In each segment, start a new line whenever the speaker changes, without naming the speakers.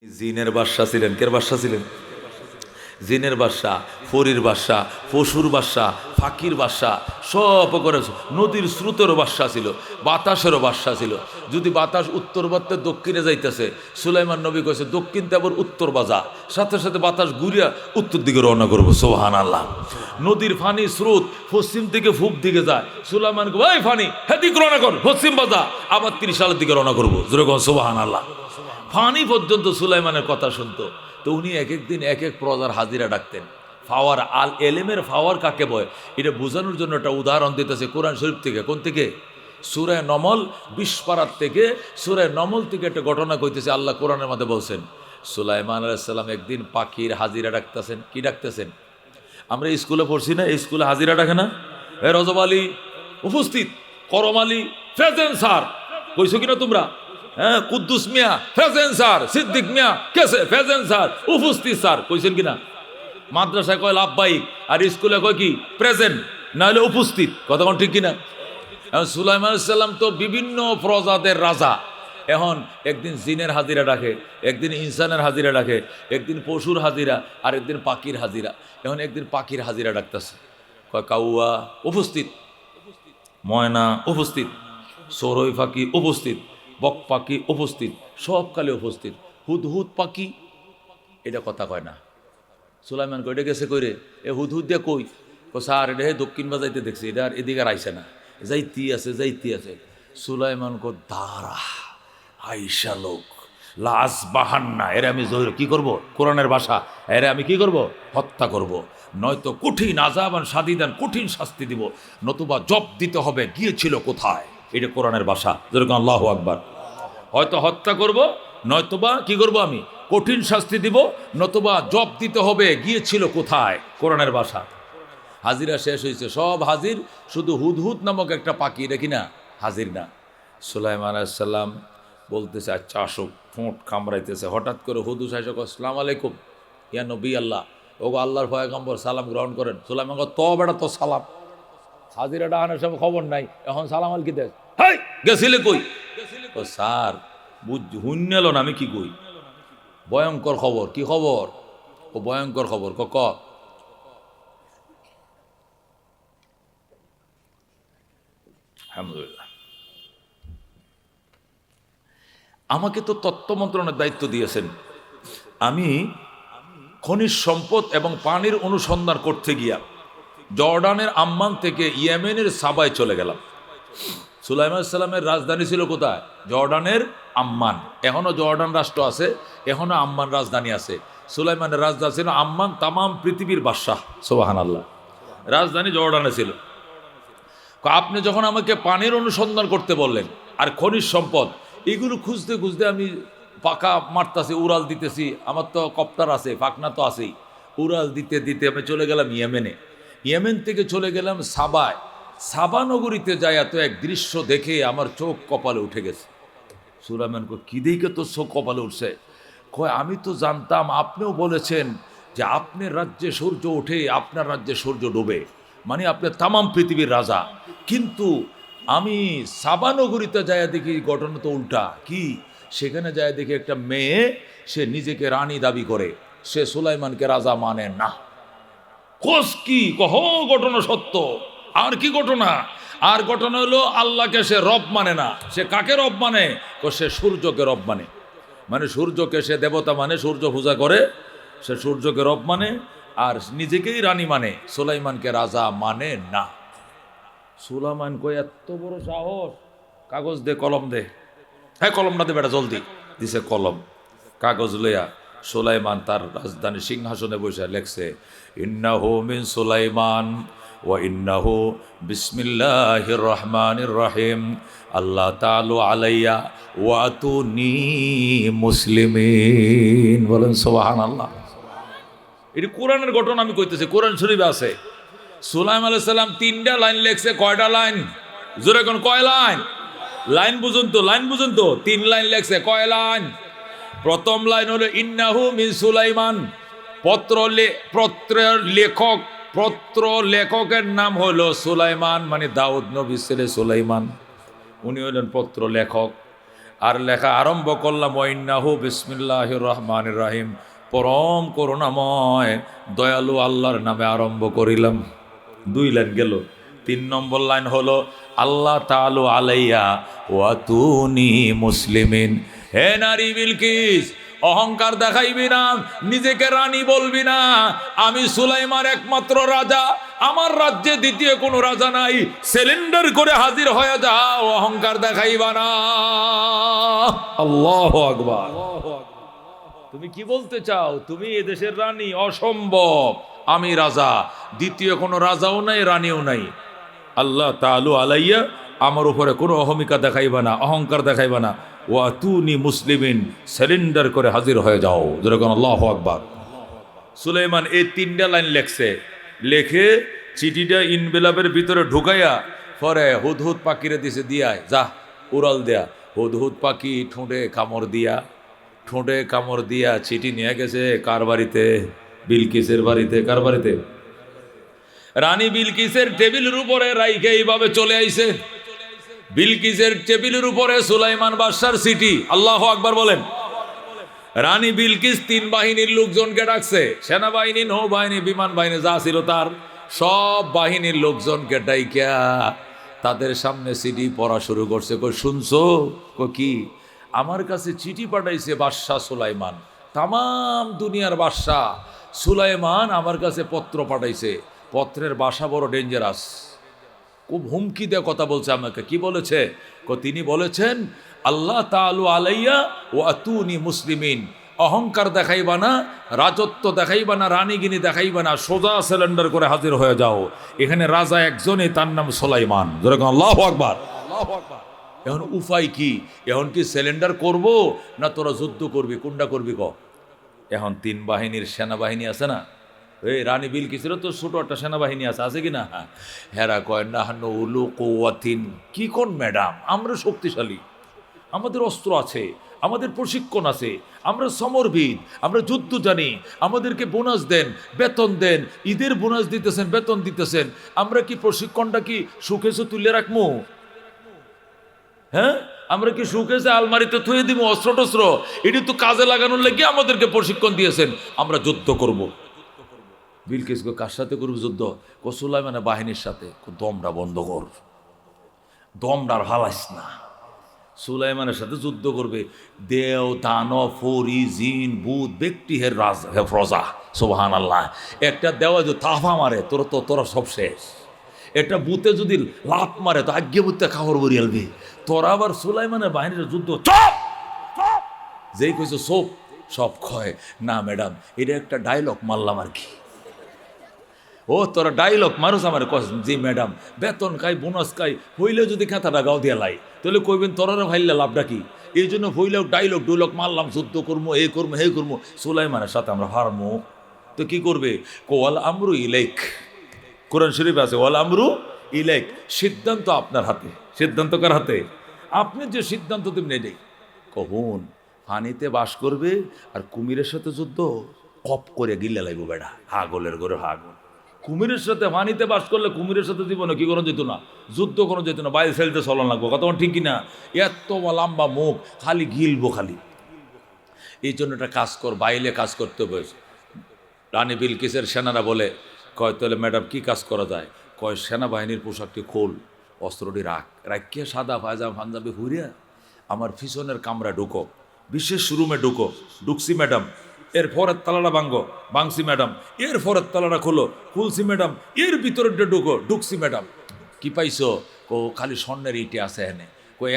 জিনের বাদশা ছিলেন। কের বাদশা ছিলেন? জিনের বাদশা, ফরির বাদশা, পশুর বাদশা, ফাঁকির বাদশা, সব করে নদীর স্রোতেরও বাদশা ছিল, বাতাসেরও বাদশা ছিল। যদি বাতাস উত্তর বাত্তে দক্ষিণে যাইতেছে, সুলাইমান নবী কইছে দক্ষিণতে আবার উত্তর বাজা, সাথে সাথে বাতাস ঘুরিয়া উত্তর দিকে রওনা করবো। সুবহানাল্লাহ। নদীর ফানি স্রোত পশ্চিম থেকে পূব দিকে যায়, সুলাইমান কই এই ফানি হেদিক রওনা কর, পশ্চিম বাজা, আবার 30 সালের দিকে রওনা করবো। যেরকম সুবহানাল্লাহ। ফানি পর্যন্ত সুলাইমানের কথা শুনতো। তো উনি এক এক দিন এক এক প্রজার হাজিরা ডাকতেন। ফাওয়ার আল এলেমের ফাওয়ার কাকে বয় এটা বোঝানোর জন্য একটা উদাহরণ দিতেছে কোরআন শরীফ থেকে। কোন থেকে? সূরা নমল 20 পারার থেকে, সূরা নমল থেকে একটা ঘটনা কইতেছে। আল্লাহ কোরআনের মধ্যে বলছেন সুলাইমান আলাইহিস সালাম একদিন পাখির হাজিরা ডাকতেছেন। কি ডাকতেছেন? আমরা স্কুলে পড়ছি না, এই স্কুলে হাজিরা ডাকে না? এ রজব আলী উপস্থিত, করম আলী প্রেজেন্ট স্যার, কইছো কিনা তোমরা? হ্যাঁ, কুদ্দুস মিয়া প্রেজেন্ট স্যার, সিদ্দিক মিয়া কেসে প্রেজেন্ট স্যার, উপস্থিত স্যার, কইছেন কিনা? মাদ্রাসায় কয় লাভবাহিক, আর স্কুলে কয় কি? প্রেজেন্ট, না হলে উপস্থিত। কথা কোন ঠিক কিনা? এখন সুলাইমান আলাইহিস সালাম তো বিভিন্ন প্রজাদের রাজা। এখন একদিন জিনের হাজিরা ডাকে, একদিন ইনসানের হাজিরা ডাকে, একদিন পশুর হাজিরা, আর একদিন পাখির হাজিরা। এখন একদিন পাখির হাজিরা ডাকতেছে, কয় কাউয়া উপস্থিত, ময়না উপস্থিত, সরই পাখি উপস্থিত, বক পাখি উপস্থিত, সব কালে উপস্থিত। হুদহুদ পাখি এটা কথা কয় না। সুলাইমান কই এটা গেছে কইরে, এ হুদহুদ দিয়ে কই? স্যার এটা দক্ষিণ বাজাইতে দেখছি, এটা আর এদিকে আর আইসে না, যাইতি আছে যাইতি আছে। সুলাইমান কো দাঁড়া, আইসা লোক লাশ বাহান্না, এরে আমি কি করব? কোরআনের ভাষা, এরে আমি কি করব? হত্যা করব, নয়তো কঠিন আযাবান শাদীদান, কঠিন শাস্তি দিব, নতুবা জব দিতে হবে গিয়েছিল কোথায়। এটা কোরআনের ভাষা। যেরকম আল্লাহু আকবার। হয়তো হত্যা করব, নয়তোবা কি করব? আমি কঠিন শাস্তি দিব, নতুবা জব দিতে হবে গিয়েছিল কোথায়। কোরআনের ভাষা। হাজিরা শেষ হয়েছে, সব হাজির, শুধু হুদহুদ নামক একটা পাখি, এটা কিনা হাজির না। সুলাইমান আলাইহিস সালাম বলতেছে আচ্ছা আসো, ঠোঁট কামড়াইতেছে। হঠাৎ করে হুদহুদ এসে কয় আসসালামু আলাইকুম ইয়া নবী আল্লাহ, ওগো আল্লাহর পয়গম্বর, সালাম গ্রহণ করেন। সুলাইমান কয় তো বেটা তো সালাম, হাজিরাটা আনার সব খবর নাই, এখন সালাম আল কি দেশ? হাই গেছিলে কই? ও স্যার হুন্নেল না, আমি কি কই? ভয়ঙ্কর খবর। কি খবর? ও ভয়ঙ্কর খবর। ক আলহামদুলিল্লাহ। আমাকে তো তত্ত্ব মন্ত্রণালয়ের দায়িত্ব দিয়েছেন। আমি খনিজ সম্পদ এবং পানির অনুসন্ধান করতে গিয়া জর্ডানের আম্মান থেকে ইয়েমেনের সাবায় চলে গেলাম। সুলাইমান সালামের রাজধানী ছিল কোথায়? জর্ডানের আম্মান। এখনো জর্ডান রাষ্ট্র আছে, এখনো আম্মান রাজধানী আছে। সুলাইমানের রাজধানী ছিল আম্মান, তামাম পৃথিবীর বাদশাহ। সুবহানাল্লাহ। রাজধানী জর্ডানে ছিল। আপনি যখন আমাকে পানির অনুসন্ধান করতে বললেন আর খনিজ সম্পদ, এগুলো খুঁজতে খুঁজতে আমি পাকা মারতাছি, উড়াল দিতেছি, আমার তো কপ্টার আছে, পাখনা তো আছেই, উড়াল দিতে দিতে আমি চলে গেলাম ইয়েমেনে। ইয়েমেন থেকে চলে গেলাম সাবায়। সাবা নগরীতে যায় এত এক দৃশ্য দেখে আমার চোখ কপালে উঠে গেছে। সুলাইমান কয় কি দেখে তোর চোখ কপালে উঠছে? কয় আমি তো জানতাম, আপনিও বলেছেন যে আপনার রাজ্যে সূর্য ওঠে, আপনার রাজ্যে সূর্য ডোবে, মানে আপনি তামাম পৃথিবীর রাজা। কিন্তু আমি সাবা নগরীতে যায় দেখি ঘটনা তো উল্টা। কি? সেখানে যায় দেখি একটা মেয়ে, সে নিজেকে রানী দাবি করে, সে সুলাইমানকে রাজা মানে না। কোস কি কহ? ঘটনা সত্য। আর কি ঘটনা? আর ঘটনা হলো আল্লাহকে সে রব মানে না। সে কাকে রব মানে? সে সূর্যকে রব মানে। মানে সূর্যকে সে দেবতা মানে, সূর্য পূজা করে, সে সূর্যকে রব মানে, আর নিজেকেই রানী মানে, সুলাইমানকে রাজা মানে না। সুলাইমান কই এত বড় সাহস? কাগজ দে, কলম দে। হ্যাঁ কলমটা দে বেটা জলদি। দিছে কলম, কাগজ লইয়া সুলাইমান তার রাজধানী সিংহাসনে বসে লেখছে ইন্নাহু মিন সুলাইমান ওয়া ইন্নাহু বিসমিল্লাহির রহমানির রহিম আল্লাহ তাআলা আলাইয়া ওয়া আতুনি মুসলিমিন। বলেন সুবহানাল্লাহ। এটি কোরআনের ঘটনা আমি কইতেছি, কোরআন শরীফে আছে। সুলাইমান আলাইহিস সালাম 3টা লাইন লেখছে। কয়টা লাইন? জোরে কোন কয় লাইন? লাইন বুঝুন তো, লাইন বুঝুন তো। 3 লাইন লেখছে। কয় লাইন? প্রথম লাইন হলো ইন্নাহু মিন সুলাইমান। পত্রের লেখকের নাম হলো সুলাইমান, মানে দাউদ নবীর ছেলে সুলাইমান, উনি হলেন পত্র লেখক। আর লেখা আরম্ভ করলাম ওয়াইন্নাহু বিসমিল্লাহির রহমানির রহিম, পরম করুণাময় দয়ালু আল্লাহর নামে আরম্ভ করিলাম। 2 লাইন গেল। 3 নম্বর লাইন হলো আল্লাহ তাআলা আলাইয়া ওয়াতুনি মুসলিমিন। হে নারী বিলকিস, অহংকার দেখাইবি না, নিজেকে রানী বলবি না। আমি সুলাইমান একমাত্র রাজা, আমার রাজ্যে দ্বিতীয় কোনো রাজা নাই। সিলিন্ডার করে হাজির হয়ে যাও, অহংকার দেখাইবা না। আল্লাহু আকবার। তুমি কি বলতে চাও? তুমি এদেশের রানী? অসম্ভব। আমি রাজা, দ্বিতীয় কোনো রাজাও নাই, রানীও নাই। আল্লাহ তাআলা আলাইয়া, আমার উপরে কোনো অহমিকা দেখাইবা না, অহংকার দেখাইবা না। ওয়াতুনি মুসলিমিন, সারেন্ডার করে হাজির হয়ে যাও। যেরকম আল্লাহু আকবার। সুলাইমান এই 3টা লাইন লেখছে, লেখে চিঠিটা ইনভেলপের ভিতরে ঢুকাইয়া পরে হুদহুদ পাখিরে দিছে, দিয়ায় যা উড়াল দেয়া। হুদহুদ পাখি ঠোঁটে কামড় দিয়া চিঠি নিয়ে গেছে কার বাড়িতে? বিলকিসের বাড়িতে। কার বাড়িতে? রানী বিলকিসের টেবিলের উপরে রাইখে এইভাবে চলে আইছে। বিলকিসের টেবিলের উপরে সুলাইমান বাদশার চিঠি। আল্লাহু আকবার বলেন। রানী বিলকিস 3 বাহিনীর লোকজনকে ডাকছে, সেনাবাহিনী, নৌবাহিনী, বিমান বাহিনী যা ছিল তার সব বাহিনীর লোকজনকে ডাইকা তাদের সামনে চিঠি পড়া শুরু করছে। কই শুনছো? কি? আমার কাছে চিঠি পাঠাইছে বাদশাহ সুলাইমান, তামাম দুনিয়ার বাদশাহ সুলাইমান আমার কাছে পত্র পাঠাইছে। পত্রের ভাষা বড় ডেঞ্জারাস, খুব হুমকি দিয়ে কথা বলছে আমাকে। কি বলেছে? তিনি বলেছেন আল্লাহ তাআলা আলাইয়া ওয়াতুনি মুসলিমিন, অহংকার দেখাইবা না, রাজত্ব দেখাইবা না, রানীগিনি দেখাইবা না, সোজা সিলিন্ডার করে হাজির হয়ে যাও। এখানে রাজা একজনই, তার নাম সুলাইমান। যেরকম আল্লাহু আকবার। এখন উপায় কি? এখন কি সিলিন্ডার করব না তোরা যুদ্ধ করবি? কোনটা করবি ক? এখন 3 বাহিনীর সেনাবাহিনী আছে না, এই রানী বিলকিসেরও তো ছোট একটা সেনাবাহিনী আছে কি না? হেরা কয় নাহনু উলু কুওয়াতিন। কি কোন ম্যাডাম, আমরা শক্তিশালী, আমাদের অস্ত্র আছে, আমাদের প্রশিক্ষণ আছে, আমরা সমরবিদ, আমরা যুদ্ধ জানি, আমাদেরকে বোনাস দেন, বেতন দেন, ঈদের বোনাস দিতেছেন, বেতন দিতেছেন। আমরা কি প্রশিক্ষণটা কি সুখেছে তুলে রাখবো? হ্যাঁ, আমরা কি সুখেছে আলমারিতে থুয়ে দিব অস্ত্র টস্ত্র? এটি তো কাজে লাগানোর লেগে আমাদেরকে প্রশিক্ষণ দিয়েছেন, আমরা যুদ্ধ করব। বিলকিস কার সাথে করবো যুদ্ধ? সুলাইমানের বাহিনীর সাথে। দমটা বন্ধ কর, দমটার হালাইস না। সুলাইমানের সাথে যুদ্ধ করবে দেও, দানব, ফরি, জিন, ভূত, ব্যক্তি হের রাজ প্রজা। সুবহানাল্লাহ। একটা দেওয়া যদি তাফা মারে তোরা সব শেষ। একটা বুতে যদি লাত মারে তো আজ্ঞে বুতে খাবার বরিয়ালবি। তোরা আবার সুলাইমানের বাহিনীর যুদ্ধ চপ যেই কইছো সব সব ক্ষয় না। ম্যাডাম, এটা একটা ডায়লগ মারলাম আর কি। ও তোরা ডাইলগ মারুস আমার কস? জি ম্যাডাম, বেতন খাই, বোনাস খাই, হইলে যদি খাতাটা গাও দিয়া লাই তাহলে কইবেন তোরারে ভাইলে লাভটা কি? এই জন্য হইলেও ডাইলগ ডুইলগ মারলাম, যুদ্ধ করবো, এই করবো, হে করবো। সুলাইমানের সাথে আমরা হারমো তো কি করবে? ওয়াল আমরু ইলাইক, কোরআন শরীফ আছে ওয়াল আমরু ইলাইক। সিদ্ধান্ত আপনার হাতে। সিদ্ধান্ত কার হাতে? আপনি যে সিদ্ধান্ত তুমি নেই। কখন পানিতে বাস করবে আর কুমিরের সাথে যুদ্ধ? কপ করে গিলে লাগবো বেড়া, হাগলের করে হাগল। কুমিরের সাথে পানিতে বাস করলে কুমিরের সাথে জীবনে কি কোনো যেত না, যুদ্ধ কোনো যেত না, বাইরে ফেলতে চলন লাগবো। কত ঠিক কিনা? এত লম্বা মুখ, খালি গিলবো খালি। এই জন্য একটা কাজ কর, বাইলে কাজ করতে হবে। রানী বিলকিসের সেনারা বলে, কয় তাহলে ম্যাডাম কি কাজ করা যায়? কয় সেনাবাহিনীর পোশাকটি খোল, অস্ত্রটি রাখিয়ে সাদা পায়জামা পাঞ্জাবি হুইয়া আমার পিছনের কামরা ঢুকো, বিশেষ রুমে ঢুকো। ঢুকছি ম্যাডাম। এর পরের তালাটা ভাঙছি ম্যাডাম। এর পরের তালাটা খুলছি ম্যাডাম। এর ভিতরে ঢুকছি ম্যাডাম। কি পাইছো? খালি স্বর্ণের ইটে আছে এনে।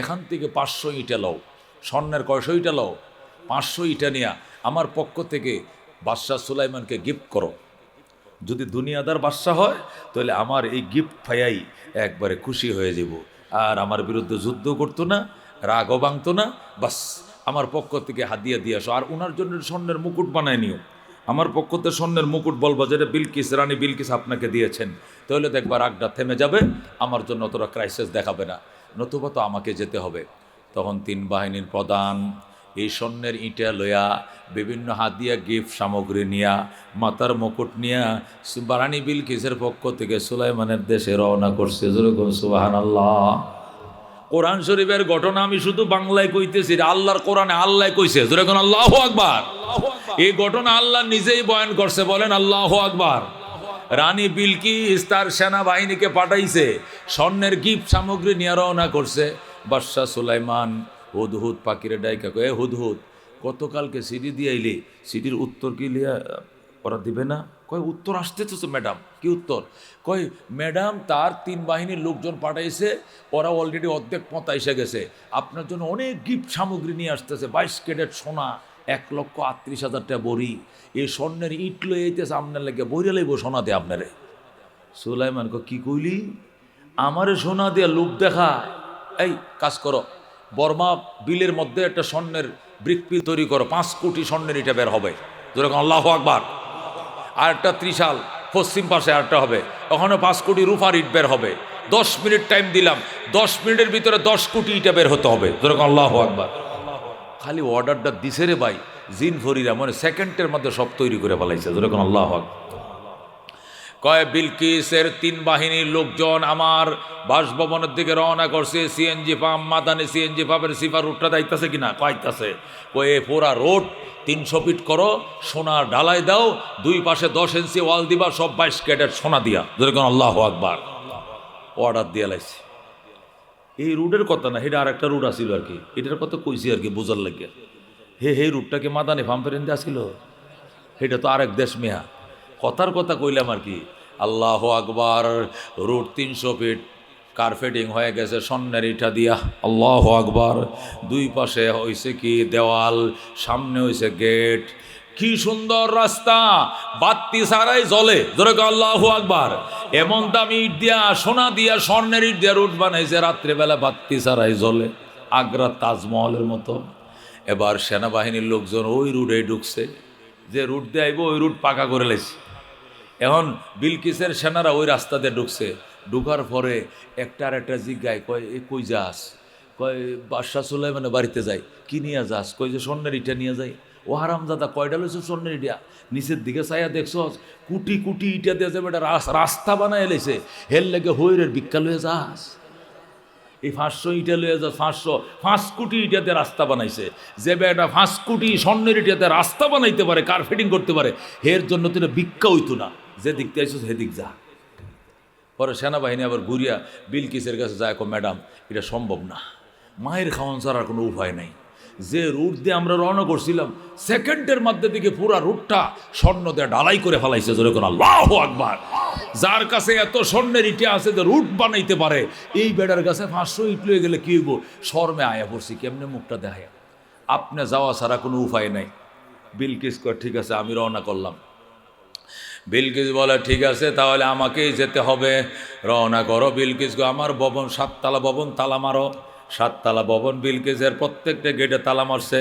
এখান থেকে 500 ইটা লও। স্বর্ণের কয়শো ইটা লও? 500 ইটা নিয়া আমার পক্ষ থেকে বাদশাহ সুলাইমানকে গিফট করো। যদি দুনিয়াদার বাদশাহ হয় তাহলে আমার এই গিফট পাইয়াই একবারে খুশি হয়ে যাব, আর আমার বিরুদ্ধে যুদ্ধ করতো না, রাগও ভাঙতো না। বাস আমার পক্ষ থেকে হাদিয়া দিয়ে আসো। আর ওনার জন্য স্বর্ণের মুকুট বানায় নিও। আমার পক্ষ থেকে স্বর্ণের মুকুট বলবো যেটা বিলকিস, রানী বিলকিস আপনাকে দিয়েছেন। তাহলে দেখবা রাগটা থেমে যাবে, আমার জন্য অতটা ক্রাইসিস দেখাবে না, নতুবা তো আমাকে যেতে হবে। তখন 3 বাহিনীর প্রধান এই স্বর্ণের ইটা লইয়া বিভিন্ন হাদিয়া গিফট সামগ্রী নিয়া, মাথার মুকুট নিয়া রানী বিলকিসের পক্ষ থেকে সুলাইমানের দেশে রওনা করছে। যেরকম সুবহানাল্লাহ। কোরআন শরীফের ঘটনা আমি শুধু বাংলায় কইতেছি, আল্লাহর কোরআনে আল্লাহ কইছে, যেরকম আল্লাহু আকবার। এই ঘটনা আল্লাহ নিজেই বয়ান করছে, বলেন আল্লাহু আকবার। রানী বিলকিস তার সেনাবাহিনীকে পাঠাইছে, স্বর্ণের গিফট সামগ্রী নিয়ে রওনা করছে। বাদশাহ সুলাইমান হুদহুদ পাখিরে ডাইকা কয়, এ হুদহুদ, গতকালকে সিডি দিয়ে আইলি, সিডির উত্তর কি লিয়া ওরা দিবে না? কয় উত্তর আসতেছে ম্যাডাম। কি উত্তর? কয় ম্যাডাম তার 3 বাহিনীর লোকজন পাঠাইছে, ওরা অলরেডি অর্ধেক পথ এসে গেছে, আপনার জন্য অনেক গিফট সামগ্রী নিয়ে আসতেছে, 22 ক্যারেট সোনা, 1,38,000 টাকা বড়ি, এই স্বর্ণের ইট লয়ে আইতেছে আপনার লেগে, বইরে লাইব সোনা দিয়ে আপনারে। সুলাইমান কি কইলি? আমারে সোনা দিয়ে লোভ দেখা? এই কাজ করো, বর্মা বিলের মধ্যে একটা স্বর্ণের ব্রিকপিল তৈরি করো, 5 কোটি স্বর্ণের ইটা বের হবে, যেরকম আল্লাহু আকবার। আর একটা ত্রিশাল পশ্চিম পাশে আরেকটা হবে, ওখানে 5 কোটি রূপার ইট বের হবে। 10 মিনিট টাইম দিলাম, 10 মিনিটের ভিতরে 10 কোটি ইটা বের হতে হবে, যেরকম আল্লাহু আকবার। খালি অর্ডারটা দিছে রে ভাই, জিন ফরিরা মানে সেকেন্ডের মধ্যে সব তৈরি করে ফেলাইছে, যেরকম আল্লাহু আকবার। কয় বিলকিসের 3 বাহিনীর লোকজন আমার বাসভবনের দিকে রওনা করছে, সিএনজি পাম্প, মাদানি সিএনজি পাম্পের সিফার রুটটা দাইতেছে কিনা? কয়তাছে। কয়ে পুরা রোড 300 ফিট করো, সোনার ঢালাই দাও, 2 পাশে 10 ইঞ্চি ওয়াল দিবা, সব 22 ক্যারেট সোনা দিয়া, যেরকম আল্লাহু আকবার। অর্ডার দিয়ে লাইছে। এই রুটের কথা না, এটা আর একটা রুট আসিল আর কি, এটার কথা কইছি আর কি বোঝার লাগে। হে রুটটাকে মাদানি পাম্পের ইন্দে আসিল, এটা তো আরেক দেশ মেয়া, কথার কথা কইলাম আর কি। আল্লাহু আকবার। রুট 300 ফিট কার্পেটিং হয়ে গেছে স্বর্ণের ইটা দিয়া, আল্লাহু আকবার। 2 পাশে হইছে কি দেওয়াল, সামনে হইছে গেট, কি সুন্দর রাস্তা, বাতি ছাড়াই জ্বলে, ধরে আল্লাহু আকবার। এমন দামি ইট দিয়া, সোনা দিয়া, স্বর্ণের ইট দিয়া রুট বানাইছে, রাত্রেবেলা বাতি ছাড়াই জ্বলে, আগ্রা তাজমহলের মতো। এবার সেনাবাহিনীর লোকজন ওই রুটে ঢুকছে, যে রুট দিয়ে আইব ওই রুট পাকা করে লেছে। এখন বিলকিসের সেনারা ওই রাস্তা দিয়ে ঢুকছে, ঢুকার পরে একটা আর একটা জিজ্ঞায়, কয় এ কই যাস? কয় বাদশাহ সুলাইমানের বাড়িতে যাই। কি নিয়ে যাস? কই যে স্বর্ণের ইটা নিয়ে যাই। ও হারামজাদা, কয়টা লইছ স্বর্ণের ইটা? নিচের দিকে চাইয়া দেখছ কুটি কুটি ইটা দিয়ে যাবে, এটা রাস্তা বানায় এলেছে, হেল লেগে হইরের ভিক্ষা লয়ে যাস? এই 500 ইটা লয়ে যা, 5 কোটি ইটাতে রাস্তা বানাইছে, যে বেটা 5 কোটি স্বর্ণের ইটাতে রাস্তা বানাইতে পারে, কার্পেটিং করতে পারে, এর জন্য তো ভিক্ষা হইতো না, যে দিকতে আইসো সেদিক যা। পরে সেনাবাহিনী আবার ঘুরিয়া বিলকিসের কাছে যায়, ম্যাডাম এটা সম্ভব না, মায়ের খাওয়ান ছাড়ার কোনো উপায় নাই। যে রুট দিয়ে আমরা রওনা করছিলাম, সেকেন্ডের মধ্যে দিকে পুরা রুটটা স্বর্ণ দিয়ে ঢালাই করে ফেলাইছে, যেরকম আল্লাহু আকবার। যার কাছে এত স্বর্ণের ইটে আছে যে রুট বানাইতে পারে, এই বেড়ার কাছে 500 ইট লয়ে গেলে কি হইব? শর্মে আয়া পড়ছি, কেমনে মুখটা দেখায়? আপনি যাওয়া ছাড়া কোনো উপায় নাই। বিলকিস কয় ঠিক আছে, আমি রওনা করলাম। বিলকিস বলে ঠিক আছে, তাহলে আমাকেই যেতে হবে, রওনা করো। বিলকিস গো, আমার ভবন 7 তলা ভবন, তালা মারো। 7 তলা ভবন, বিলকিসের প্রত্যেকটা গেটে তালা মারছে।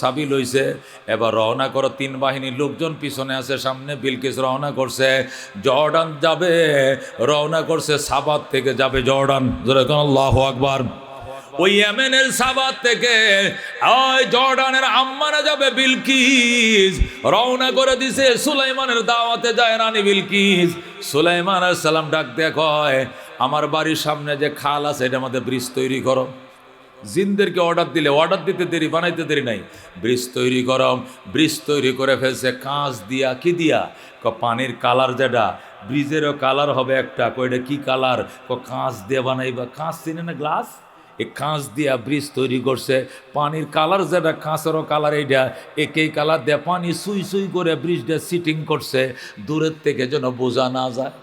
সাবি লইছে, এবার রওনা করো। 3 বাহিনীর লোকজন পিছনে আছে, সামনে বিলকিস রওনা করছে, জর্ডান যাবে, রওনা করছে, সাবাত থেকে যাবে জর্ডান, যেরকম আল্লাহু আকবার। ওই ইয়েমেনের সাবাত থেকে ওই জর্ডানের আম্মানে যাবে বিলকিস, রওনা করে দিছে। সুলাইমানের দাওয়াতে যায় রানী বিলকিস। সুলাইমান আলাইহিস সালাম ডাক দিয়ে কয়, আমার বাড়ির সামনে যে খাল আছে, এটার মধ্যে ব্রিজ তৈরি করো। জিনদেরকে অর্ডার দিলে, অর্ডার দিতে দেরি, বানাইতে দেরি নাই, ব্রিজ তৈরি করো। ব্রিজ তৈরি করে ফেলছে, কাঁচ দিয়া। কি দিয়া? পানির কালার, যেটা ব্রিজেরও কালার হবে একটা। কয়টা কি কালার? কাঁচ দিয়ে বানাইবা। কাঁচ চিনে না, গ্লাস? এই কাঁচ দিয়া ব্রিজ তৈরি করছে। পানির কালার যেটা, কাঁচেরও কালার এইটা, একই কালার দিয়ে পানি সুই সুই করে ব্রিজটা সিটিং করছে, দূরের থেকে যেন বোঝা না যায়।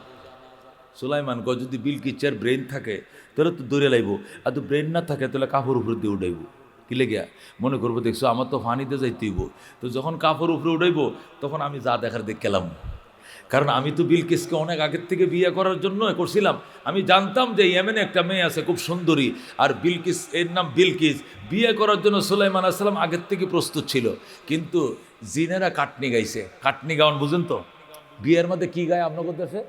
সুলাইমান কয়, যদি বিলকিসের ব্রেন থাকে তাহলে তো দৌড়ে লাইব, আর তো ব্রেন না থাকে তাহলে কাপড় উপরে দিয়ে উঠাইব। কি লেগিয়া? মনে করবো দেখছো আমার তো পানিতে যাইতেইব, তো যখন কাপড় উপরে উঠাইব তখন আমি যা দেখার দেখলাম। কারণ আমি তো বিলকিসকে অনেক আগের থেকে বিয়ে করার জন্য করছিলাম। আমি জানতাম যে ইয়েমেনে একটা মেয়ে আছে খুব সুন্দরী, আর বিলকিস, এর নাম বিলকিস। বিয়ে করার জন্য সুলাইমান আলাইহিস সালাম আগের থেকে প্রস্তুত ছিল। কিন্তু জিনেরা কাটনি গাইছে। কাটনি গাওয়ান বুঝেন তো? বিয়ের মধ্যে কি গায় আপনাদের দেশে?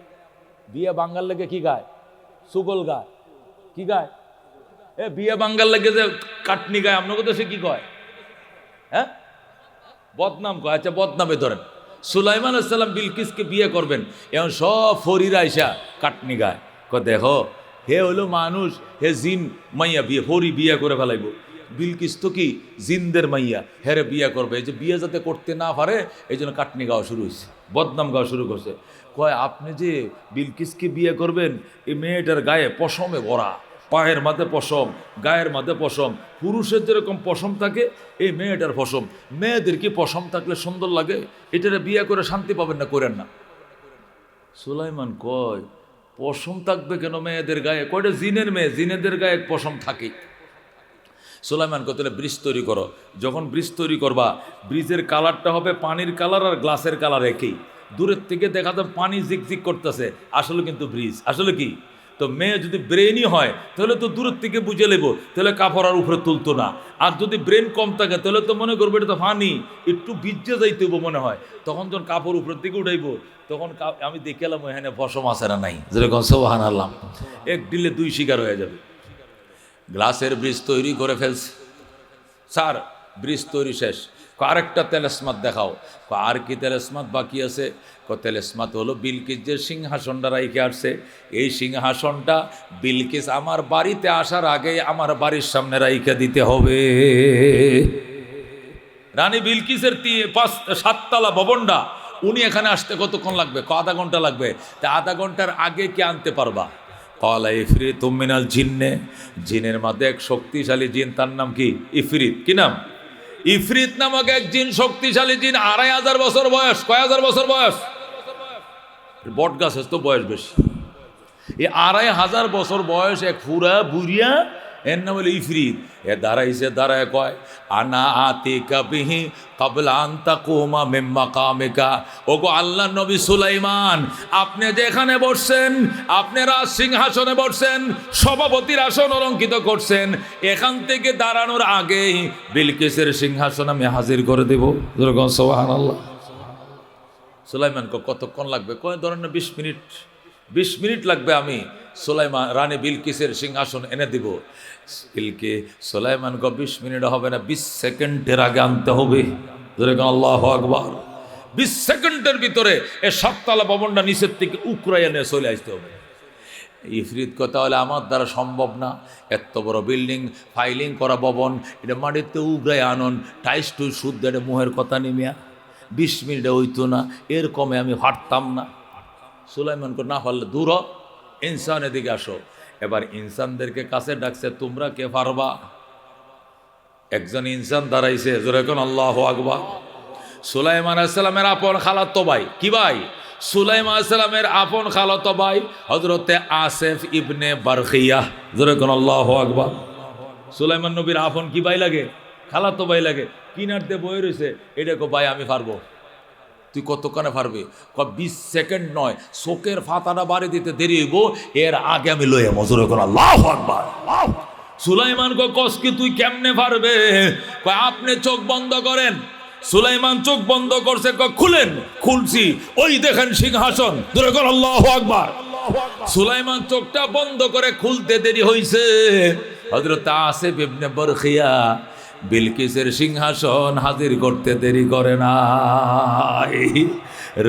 বিয়ে বাঙ্গাল লেগে কি গায়? সুগল গায়। কি গায়? বিয়ে বাঙ্গাল লেগে যে কাটনি গায়, আপনাদের দেশে কি কয়? হ্যাঁ, বদনাম কয়। আচ্ছা, বদনামে ধরেন। সুলাইমান আলাইহিস সালাম বিলকিসকে বিয়ে করবেন, এখন সব ফরিরা আইসা কাটনি গায়। দেখো হে হলো মানুষ, হে জিন মাইয়া বিয়ে হরি বিয়ে করে ফেলাইব। বিলকিস তো কি জিনদের মাইয়া, হেরে বিয়ে করবে। এই যে বিয়ে যাতে করতে না পারে এই জন্য কাটনি গাওয়া শুরু হয়েছে, বদনাম গাওয়া শুরু করছে। কয় আপনি যে বিলকিসকে বিয়ে করবেন, এই মেয়েটার গায়ে পশমে ভরা, পায়ের মাঝে পশম, গায়ের মাঝে পশম, পুরুষের যেরকম পশম থাকে এই মেয়েটার পশম। মেয়েদের কি পশম থাকলে সুন্দর লাগে? এটারে বিয়ে করে শান্তি পাবেন না, করেন না। সুলাইমান কয় পশম থাকবে কেন মেয়েদের গায়ে? কয়টা জিনের মেয়ে, জিনেদের গায়ে পশম থাকে। সুলাইমান কত ব্রিজ তৈরি করো। যখন ব্রিজ তৈরি করবা, ব্রিজের কালারটা হবে পানির কালার আর গ্লাসের কালার একই। দূরের থেকে দেখা যাবে পানি জিকজিক করতেছে, আসলে কিন্তু ব্রিজ। আসলে কি? তো মেয়ে যদি ব্রেনই হয় তাহলে তো দূরের থেকে বুঝে নেব, তাহলে কাপড় আর উপরে তুলতো না। আর যদি ব্রেন কম থাকে তাহলে তো মনে করবে এটা তো পানি, একটু ভিজে যাইতে হবো মনে হয়। তখন যখন কাপড় উপরের দিকে উঠাইবো তখন আমি দেখে এলাম এখানে পশম আছে না নাই, যেরকম সোহান আল্লাহ, এক ডিলে দুই শিকার হয়ে যাবে। গ্লাসের ব্রিজ তৈরি করে ফেলছে স্যার, ব্রিজ তৈরি শেষ। আরেকটা তেলেসমাত দেখাও। আর কি তেলেসমাত বাকি আছে? তেলেসমাত হলো বিলকিস যে সিংহাসনটা রাইখে আসছে, এই সিংহাসনটা বিলকিস আমার বাড়িতে আসার আগে আমার বাড়ির সামনে রাইখে দিতে হবে। রানী বিলকিসের 7 তলা ভবনটা, উনি এখানে আসতে কতক্ষণ লাগবে? আধা ঘন্টা লাগবে। তা আধা ঘন্টার আগে কি আনতে পারবা? কলা ইফরিত মিনাল জিন্নে, জিনের মধ্যে এক শক্তিশালী জিন, তার নাম কি? ইফরিত। কি নাম? ইফরিত নামক এক জিন, শক্তিশালী জিন। 2500 বছর বয়স। কয় হাজার বছর বয়স? বট গাছ তো বয়স বেশি। এই 2500 বছর বয়স এক পুরা বুড়িয়া, এর নাম হলো ইফরিত। এ দাঁড়াইছে, দাঁড়ায় কয় আনা আতিকা বিহি ক্বাবলা আন তাকুমা মিন মাকামিকা। ওগো আল্লাহ নবী সুলাইমান, আপনি যে এখানে বসছেন, আপনি রাজ সিংহাসনে বসছেন, সভাপতির আসন অলঙ্কিত করছেন, এখান থেকে দাঁড়ানোর আগেই বিলকিসের সিংহাসন আমি হাজির করে দেব। সুবহানাল্লাহ। সুলাইমান কতক্ষণ লাগবে? কয় ধরেন না 20 মিনিট। 20 মিনিট লাগবে, আমি সুলাইমান রানী বিলকিসের সিংহাসন এনে দিব। সুলাইমান 20 মিনিট হবে না, 20 সেকেন্ডের আগে আনতে হবে। আল্লাহু আকবার। 20 সেকেন্ডের ভিতরে এ 7 তলা ভবনটা নিচের থেকে উকড়াইয়া নিয়ে চলে আসতে হবে। ইফরিত কথা হলে আমার দ্বারা সম্ভব না, এত বড় বিল্ডিং, ফাইলিং করা ভবন, এটা মাটিতে উগড়াই আনন, টাইস টুই শুদ্ধ, এটা মুহের কথা নিমিয়া 20 মিনিটে হইতো না, এর কমে আমি হাঁটতাম না। সুলাইমান না পারলে দূর হ, ইনসান এদিকে আসো। এবার ইনসানদেরকে কাছে ডাকছে, তোমরা কে পারবা? একজন ইনসান দাঁড়াইছে, যেরকম আল্লাহু আকবার। সুলাইমান আলাইহিস সালামের আপন খালাতো ভাই। কি ভাই? সুলাইমান আলাইহিস সালামের আপন খালাতো ভাই হযরতে আসেফ ইবনে বারখিয়া। যেরকম আল্লাহু আকবার। সুলাইমান নবীর আপন কি ভাই লাগে? খালাতো ভাই লাগে। কিনারতে বয়ে রয়েছে, এটা কো ভাই আমি পারবো। তুই কতক্ষণে পারবি? 20 সেকেন্ড নয়, চোখের ফাতাটা বাড়ি দিতে দেরি হইব, এর আগে আমি লয়ে মজুর এখন। আল্লাহু আকবার। সুলাইমান কস কি তুই কেমনে পারবে? আপনি চোখ বন্ধ করেন। সুলাইমান চোখ বন্ধ করছে, খুলেন। খুলছি, ওই দেখেন সিংহাসন। আল্লাহু আকবার। সুলাইমান চোখটা বন্ধ করে খুলতে দেরি হইছে, হযরত আসেফ ইবনে বারখিয়া বিলকিসের সিংহাসন হাজির করতে দেরি করে নাই।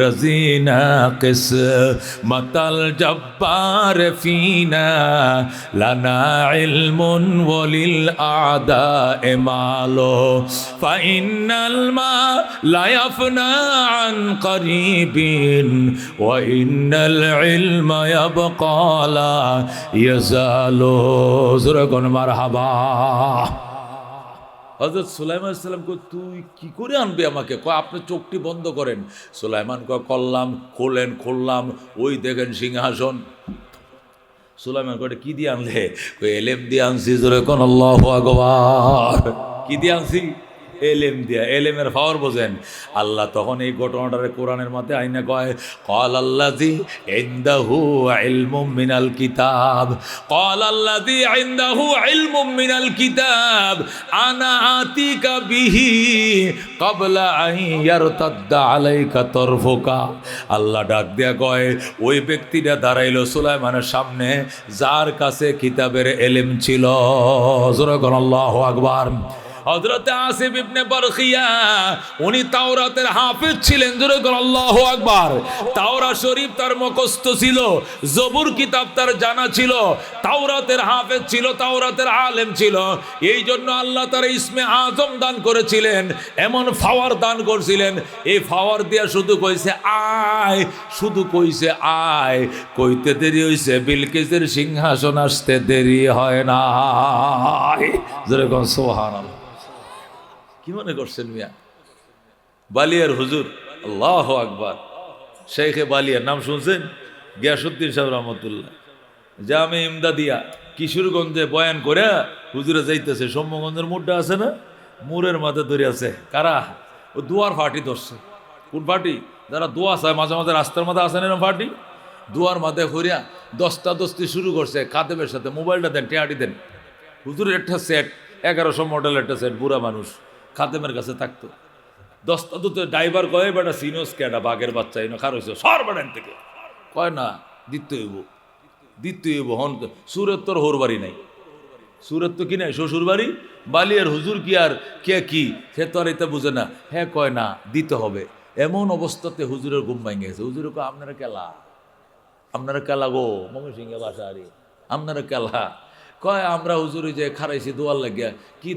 রাজিনা কিসমাতাল জব্বার ফিনা লানা ইলমুন ওয়ালিল আদা মালো ফাইনাল মা লা ইয়াফনা আন করিবিন ওয়া ইন্নাল ইলমা ইয়াবকা লা ইয়াজালু। জোরে মারহাবা। হযরত সুলাইমান আলাইহিস সালাম কই তুই কি করে আনবি আমাকে? কয় আপনি চোখটি বন্ধ করেন। সুলাইমান কয় করলাম, খুললাম, ওই দেখেন সিংহাসন। সুলাইমান কয় কি দিয়ে আনলে? কই এলেম দিয়ে আনছি। জোরে কোন আল্লাহু আকবার। কি দিয়ে আনছি? এলেম দিয়া। এলেমের পাওয়ার বোঝেন। আল্লাহ তখন এই ঘটনাটারে কোরআনের মধ্যে আইনা কয় ক্বাল আল্লাযী ইনদাহু ইলমুম মিনাল কিতাব, ক্বাল আল্লাযী ইনদাহু ইলমুম মিনাল কিতাব আনা আতিকা বিহি ক্বাবলা আন ইয়ারতাদ্দা আলাইকা তরফুকা। আল্লাহ ডাক দিয়া কয় ওই ব্যক্তিটা দাঁড়াইল সুলাইমানের সামনে যার কাছে কিতাবের এলেম ছিল। জোরে কোন আল্লাহু আকবার। হযরতে আসিফ ইবনে বারখিয়া উনি তাওরাতের হাফেজ ছিলেন, জোরে বলেন আল্লাহু আকবার। তাওরাত শরীফ তার মুখস্থ ছিল, জবুর কিতাব তার জানা ছিল, তাওরাতের হাফেজ ছিল, তাওরাতের আলেম ছিল। এই জন্য আল্লাহ তার ইসমে আজম দান করেছিলেন, এমন পাওয়ার দান করছিলেন। এই পাওয়ার দিয়া শুধু কইছে আয়, শুধু কইছে আয়, কইতে দেরি হইছে বিলকিসের সিংহাসন আসতে দেরি হয় না। যেরকম সুবহানাল্লাহ। কি মনে করছেন মিয়া? বালিয়ার হুজুর, আল্লাহু আকবার। শেখে বালিয়ার নাম শুনছেন? গিয়াসউদ্দিন সাহেব রহমতুল্লাহ জামে ইমদাদিয়া কিশোরগঞ্জে বয়ান করে হুজুরে যাইতেছে, সৌম্যগঞ্জের মোড়টা আছে না, মোড়ের মাঝে ধরে আছে কারা? ও দুয়ার ফাটি ধরছে। কোন ফাটি? যারা দোয়া চায় মাঝে মাঝে রাস্তার মাঝে আসেন এরকম ফাটি, দুয়ার মাঝে হরিয়া দস্তা দস্তি শুরু করছে কাদেবের সাথে। মোবাইলটা দেন, টেয়াটি দেন। হুজুরের একটা সেট 1100 মডেল একটা সেট, বুড়া মানুষ খাদেমের কাছে থাকতো। দস্তা দুটো ড্রাইভার কয় বেটা সিনোস কেডা বাঘের বাচ্চা এনে খার হয়েছে সর বেড়ান থেকে, কয় না দিতে হইব, দিতে হইব। হন সুরের তোর হোর বাড়ি নাই, সুরের তো কি নাই, শ্বশুর বাড়ি। বালিয়ার হুজুর কি আর কে কি সে তো আর এটা বুঝে না। হ্যাঁ কয় না দিতে হবে। এমন অবস্থাতে হুজুরের ঘুম ভেঙে গেছে। হুজুর কয় আপনারা কেলা, আপনারা কেলা গো ময়মনসিংহে বাসা আরে আপনারা কেলা। কয় আমরা হুজুর যে খারাইছি দোয়ার লাগিয়া। কি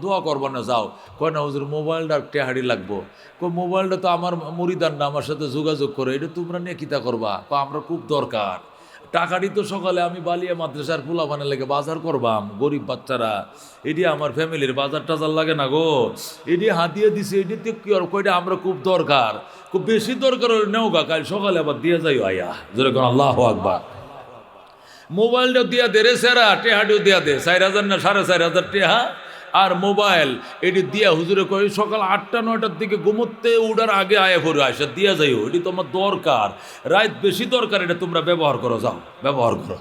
দোয়া করবো না যাও। কয় না হুজুর মোবাইলটা টেহাড়ি লাগবো। কয় মোবাইলটা তো আমার মুরিদান না, আমার সাথে যোগাযোগ করে, এটা তোমরা নিয়ে কিতা করবা? কয় আমরা খুব দরকার টাকাটি তো। সকালে আমি বালিয়া মাদ্রাসার পোলাপানের লেগে বাজার করবাম, গরিব বাচ্চারা, এটি আমার ফ্যামিলির বাজার টাজার লাগে না গো, এটি হাতিয়ে দিছে, এটিতে কি আর কয়টা আমরা খুব দরকার, খুব বেশি দরকার হলে নেও গা, কাল সকালে আবার দিয়ে যাই আয়া। যেরকম আল্লাহু আকবার। মোবাইলটা দিয়া দে রে সেরা, টেহাটিও দিয়া দে, 4,000 না 4,500 টেহা আর মোবাইল এটি দিয়া হুজুরে কই সকাল 8টা-9টার দিকে ঘুমোতে উঠার আগে আয়া করে আসা দিয়া যাইও, এটি তোমার দরকার, রাত বেশি দরকার, এটা তোমরা ব্যবহার করো, যাও ব্যবহার করো।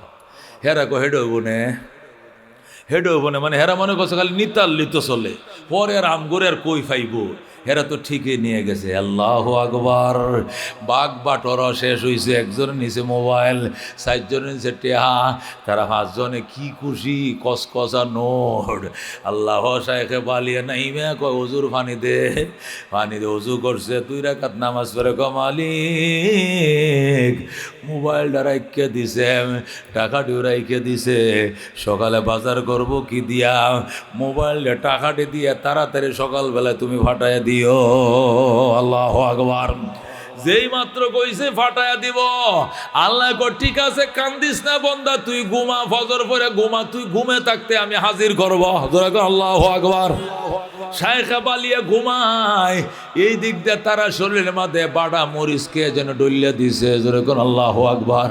হেরা কো হেড হইব নে, হেড হইব না, মানে হেরা মনে করছে খালি নিতাল লিত চলে, পরে আর আমগরে আর কই পাইব। হেরা তো ঠিকই নিয়ে গেছে। আল্লাহু আকবার। বাঘ বাটরা শেষ হয়েছে, একজন নিচে মোবাইল, 4 জন নিচে টেহা, তারা 5 জনে কি খুশি, কসকসা নোট। আল্লাহ শাইখে বালিয়া নাইমে কয় হুজুর পানি দে, পানি দে। হুজু করছে 2 রাকাত নামাজ পড়ে কমালিক মোবাইলটা রাইখে দিছে, টাকাটিও রাইখে দিছে, সকালে বাজার করব কি দিয়া, মোবাইলটা টাকাটি দিয়ে তাড়াতাড়ি সকালবেলায় তুমি ফাটাইয়া দিও। আল্লাহু আকবার। যেই মাত্র কইছে ফাটায়া দিব, আল্লাহ কো ঠিক আছে কান্দিস না বন্দা, তুই ঘুমা, ফজর পরে ঘুমা, তুই ঘুমে থাকতে আমি হাজির করব। আল্লাহু আকবার। শাইখা বালিয়া ঘুমায়, এই দিক দিয়ে তারা শরীরের মধ্যে বাড়া মরিচকে যেন ডলিয়া দিছে। যেরকম আল্লাহু আকবার।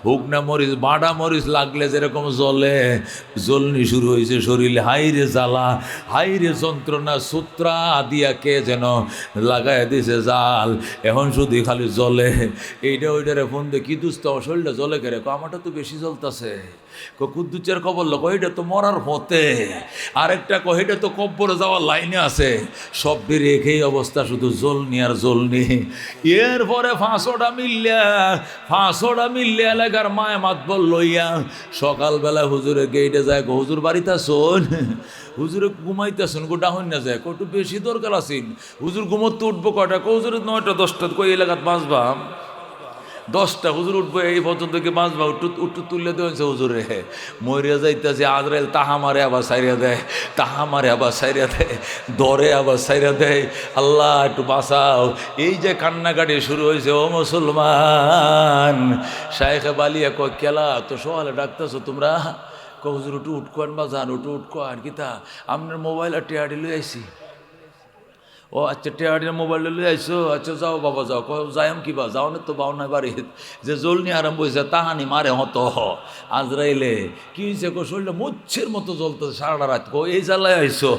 হুকনা মরিচ, বাড়া মরিচ লাগলে যেরকম জ্বলে, জ্বলনি শুরু হয়েছে শরীরে। হাইরে জ্বালা, হাইরে যন্ত্রণা, সূত্রা দিয়া কে যেন লাগাই দিছে জাল, এখন শুধু খালি জ্বলে। এইটা ওইটারে ফোন দিয়ে কি দুস্থ শরীরটা জ্বলে কেরে, আমারটা তো বেশি জ্বলতেছে। কুদ্দুচের খবর লোক এটা তো মরার হতে, আরেকটা কহিটা তো কব্বরে যাওয়ার লাইনে আছে। সব রেখেই অবস্থা শুধু জ্বলনি আর জ্বলনি। এরপরে 500টা মিললে এলাকার মায় মাতবল লইয়া সকালবেলা হুজুরের গেইটে যায়, হুজুর বাড়িতে আসুন, হুজুরে ঘুমাইতেছেন গো, ডাহন না যায়, একটু বেশি দরকার আছেন। হুজুর ঘুমোতে উঠবো কয়টা? হুজুর 9টা-10টা। কই এলাকাত বাঁচবাম 10টা। হুজুর উঠবো এই পর্যন্ত কি বাঁচবা? উঠু তুললে দেওয়া হুজুরে মরিয়া যাইতেছে। আজরাইল তাহা মারে আবার সাইরা দেয়, তাহা মারে আবার সাইরা দেয়, দরে আবার সাইরা দেয়। আল্লাহ একটু বাঁচাও। এই যে কান্নাকাটি শুরু হয়েছে, ও মুসলমান। শাইখে বালিয়া কয় কেলা তো সকালে ডাকতেছো তোমরা? হুজুর উঠু উঠকোয়ান বা যান, উঠকো আর কি তা আপনার মোবাইল আর টেয়ারি লই আইসি। ও আচ্ছা, টেয়ারির মোবাইলটা লই আইসো, আচ্ছা যাও বাবা যাও। যাইম কি বা যাও না তো বাও নাই বাড়ি, যে জলনি আরম্ভ হয়েছে তাহানি মারে হত আজরাইলে। কি হয়েছে? শরীরটা মুচ্ছের মতো জ্বলতেছে সারাটা রাত। এই জ্বালায় আইসো,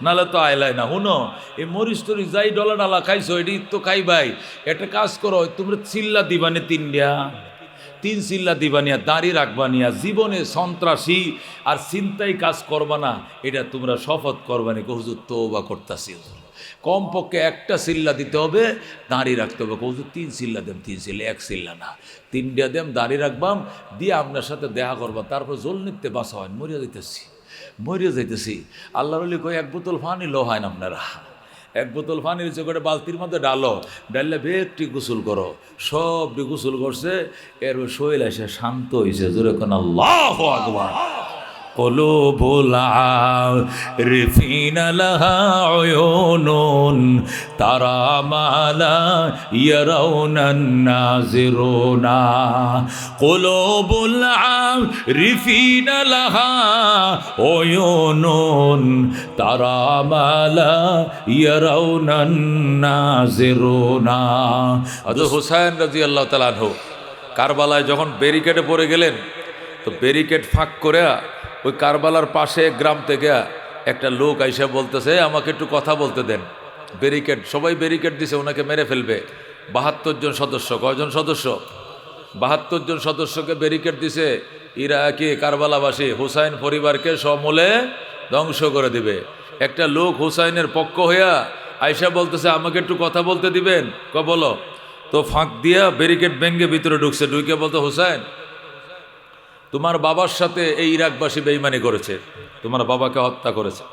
নাহলে তো আইলাই না। শুনো, এই মরিচ টরিচ যাই ডলা ডালা খাইছো, এটি তো খাই ভাই। একটা কাজ করো, তোমরা চিল্লা দিবানে 3 চিল্লা দিবানিয়া, দাঁড়ি রাখবানিয়া, জীবনে সন্ত্রাসী আর চিন্তাই কাজ করবা না, এটা তোমরা শপথ করবানি। হুজুর তওবা করতাছি, কমপক্ষে একটা চিল্লা দিতে হবে, দাঁড়িয়ে রাখতে হবে। হুজুর 3 চিল্লা দেম, 3 চিল্লা, 1 চিল্লা না, 3টা দেম, দাঁড়িয়ে রাখবাম, দিয়ে আপনার সাথে দেখা করবা, তারপর জল নিতে বাসা হয়, মরিয়া দিতেছি। মরিয়া যাইতেছি। আল্লাহর ওলি কই এক বোতল পানি লো হয় না আপনারা, এক বোতল পানির চোখে বালতির মধ্যে ডালো, ডাললে বেগটি গোসল করো। সবটি গোসল করছে, এর শৈল এসে শান্ত হয়েছে। জোরে কোন আল্লাহু আকবার। قلوب العارفين لها عيون ترى ما لا يرون الناظرون قلوب العارفين لها عيون ترى ما لا يرون الناظرون হযরত হুসাইন রাদিয়াল্লাহু তাআলা আনহু কারবালায় যখন ব্যারিকেডে পড়ে গেলেন, তো ব্যারিকেড ফাঁক করে ওই কারবালার পাশে গ্রাম থেকে একটা লোক আইসা বলতেছে, আমাকে একটু কথা বলতে দেন। ব্যারিকেড, সবাই ব্যারিকেড দিছে, ওনাকে মেরে ফেলবে। ৭২ জন সদস্য, কয়জন সদস্য? ৭২ জন সদস্যকে ব্যারিকেড দিছে। ইরা কি কারবালাবাসী হুসাইন পরিবারকে সমূলে ধ্বংস করে দিবে। একটা লোক হুসাইনের পক্ষ হইয়া আইসা বলতেছে, আমাকে একটু কথা বলতে দিবেন। বলো। তো ফাঁক দিয়া ব্যারিকেড ভেঙ্গে ভিতরে ঢুকছে, ঢুকে বলতো, হুসাইন, তোমার বাবার সাথে এই ইরাকবাসী বেঈমানি করেছে, তোমার বাবাকে হত্যা করেছে।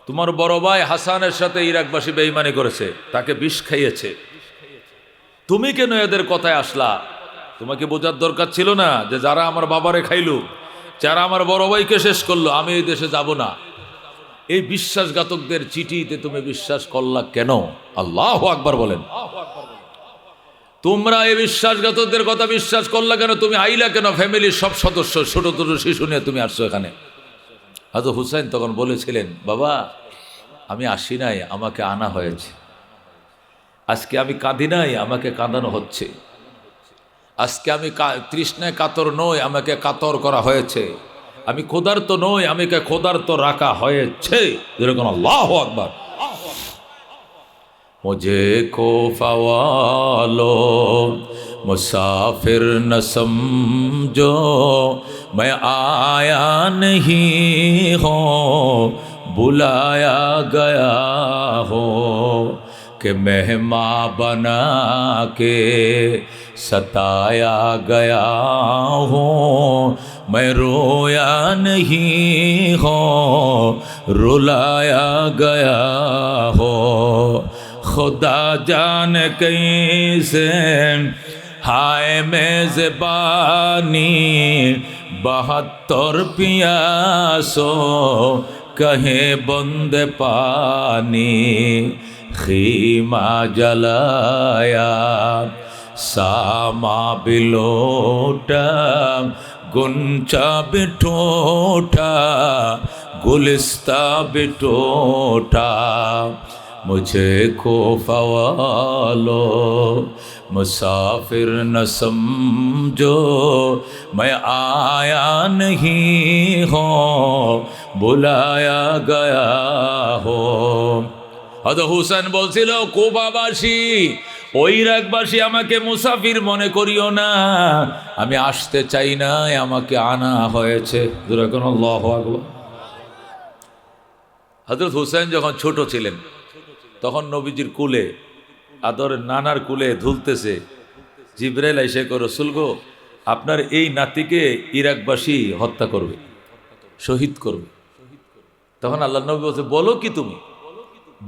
তোমার বড় ভাই হাসানের সাথে ইরাকবাসী বেঈমানি করেছে, তাকে বিষ খাইয়েছে। তুমি কেন এদের কথায় আসলা? তোমাকে বোঝার দরকার ছিল না যে যারা আমার বাবারে খাইলো, যারা আমার বড় ভাইকে শেষ করলো, আমি এই দেশে যাব না। এই বিশ্বাসঘাতকদের চিঠিতে তুমি বিশ্বাস করলা কেন? আল্লাহু আকবার বলেন। তোমরা এই বিশ্বাসঘাতকদের কথা বিশ্বাস করলা কেন? তুমি আইলা কেন? ফ্যামিলির সব সদস্য, ছোট ছোট শিশু নিয়ে তুমি আসছো এখানে। হযরত হুসাইন তখন বলেছিলেন, বাবা, আমি আসি নাই, আমাকে আনা হয়েছে। আজকে আমি কাঁদি নাই, আমাকে কাঁদানো হচ্ছে। আজকে আমি তৃষ্ণায় কাতর নই, আমাকে কাতর করা হয়েছে। আমি ক্ষুধার্ত নই, আমাকে ক্ষুধার্ত রাখা হয়েছে। যেরকম আল্লাহু আকবার। मुझे खौफा वालो मुसाफिर न समझो, मैं आया नहीं हो, बुलाया गया हो, कि मेहमान बना के सताया गया हो, मैं रोया नहीं हो, रुलाया गया हो, खुदा जान कैसे हाय मेज़बानी 72 पियासो कहे बंद पानी, खीमा जलाया सामा बिलोटा, गुंचा बिठोटा, गुलिस्ता बिठोटा, मुझे खौफा वालो मुसाफिर न समझो, मैं आया नहीं हो, बुलाया गया हो। হযরত হুসাইন বলছিল, কুফাবাসী, ওই ইরাকবাসী আমাকে মুসাফির মনে করিও না, আমি আসতে চাই না, আমাকে আনা হয়েছে। যেরকম আল্লাহু আকবার। হযরত হুসাইন যখন ছোট ছিলেন, তখন নবীজির কুলে, আদরের নানার কুলে ঝুলতেছে। জিবরাইল এসে কো, রাসূল গো, আপনার এই নাতিকে ইরাকবাসী হত্যা করবে, শহীদ করবে। তখন আল্লাহ নবী বলছে, বলো কি তুমি?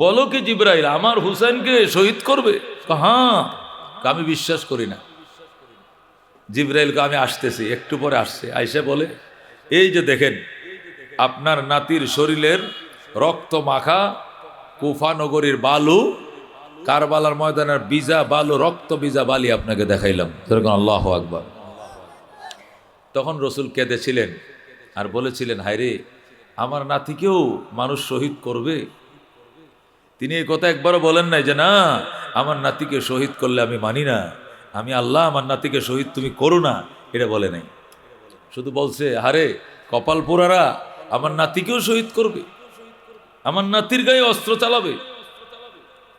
বলো কি জিবরাইল, আমার হুসাইনকে শহীদ করবে? হ্যাঁ। আমি বিশ্বাস করি না। জিবরাইলকে আমি আসতেছি, একটু পরে আসছে। আইসা বলে, এই যে দেখেন, আপনার নাতির শরীরের রক্ত মাখা কুফা নগরীর বালু, কারবালার ময়দানের বিজা বালু, রক্ত বিজা বালি আপনাকে দেখাইলাম। যেরকম আল্লাহু আকবার। তখন রসুল কেঁদেছিলেন আর বলেছিলেন, হায়রে, আমার নাতিকেও মানুষ শহীদ করবে? তিনি এই কথা একবারও বলেন নাই যে না, আমার নাতিকে শহীদ করলে আমি মানি না, আমি আল্লাহ, আমার নাতিকে শহীদ তুমি করো না, এটা বলে নাই। শুধু বলছে, আরে কপাল পোড়ারা আমার নাতিকেও শহীদ করবে, আমার নাতির গায়ে অস্ত্র চালাবে।